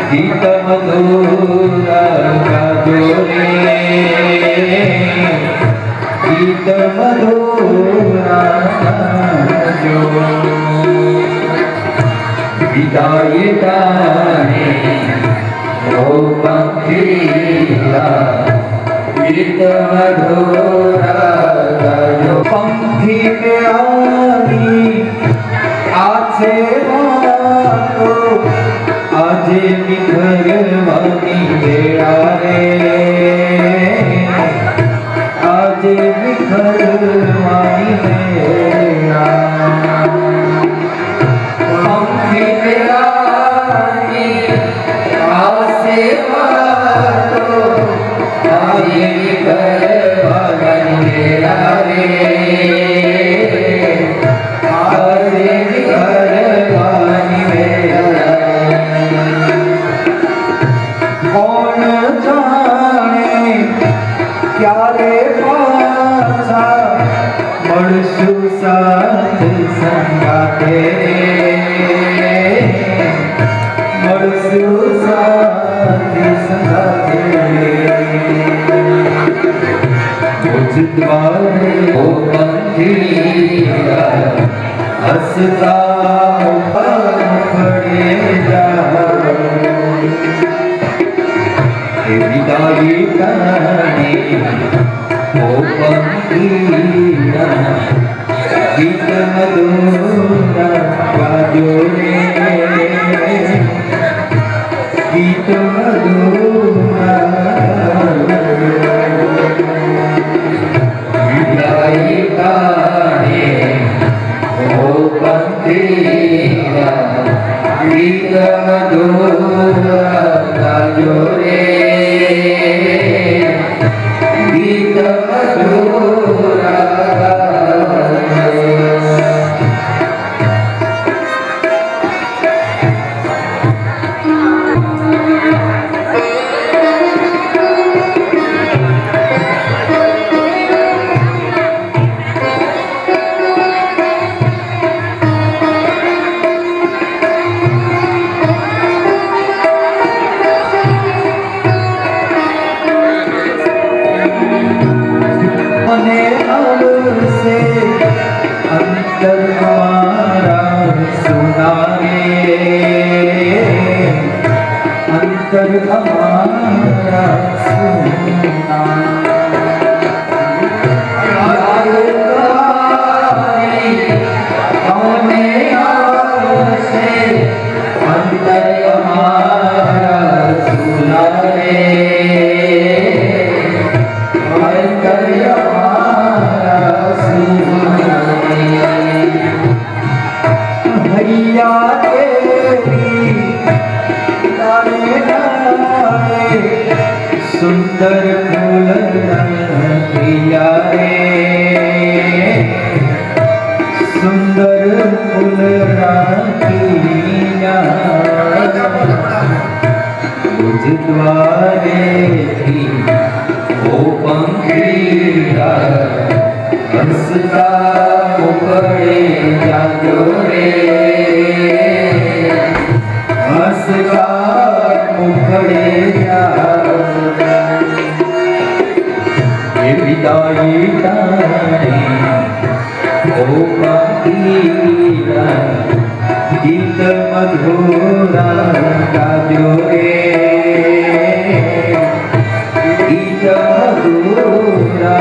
गीत मधुरा गाजो रे गीत मधुरा गाजो विदाई ताने ओ पंखीया गीत मधुरा गाजो पंखी के आनी आछे वातो आजे निखरवानी बेड़ा रे आजे निखरवानी बेड़ा पंखी बेड़ानी आछे वातो आजे निखरवानी बेड़ा रे कौन जाने क्यारे पाछा मळशु साथ संगाते मळशु साथ संगाते मुझ द्वारे ओ पंखीया हसता मुखड़े जाओ विदाई ताने ओ पंखीया गीत मधुरा गाजो रे गीत मधुरा विदाई ताने ओ पंखीया गीत मधुरा गाजो रे गीत मधुरा मने अवसे अंतर हमारा सुना रे अंतर हमारा सुना मने अवसे अंतर हमारा सुना रे भैया तेरी डाले डाले सुंदर फूल प्रिया रे सुंदर फूल राखिया मुझ द्वारे थी ओ पंखीया हंसता मुखड़े जाजो रे हंसता मुखड़े जाजो विदाई ताने ओ पंखीया गीत मधुरा गाजो रे गीत मधुरा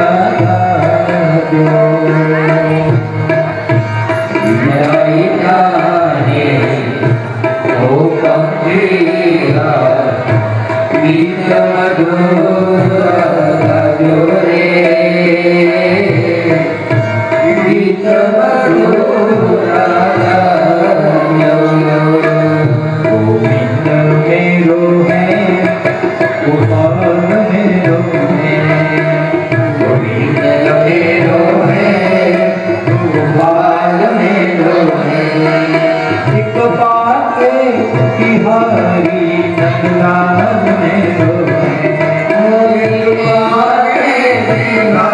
ઘર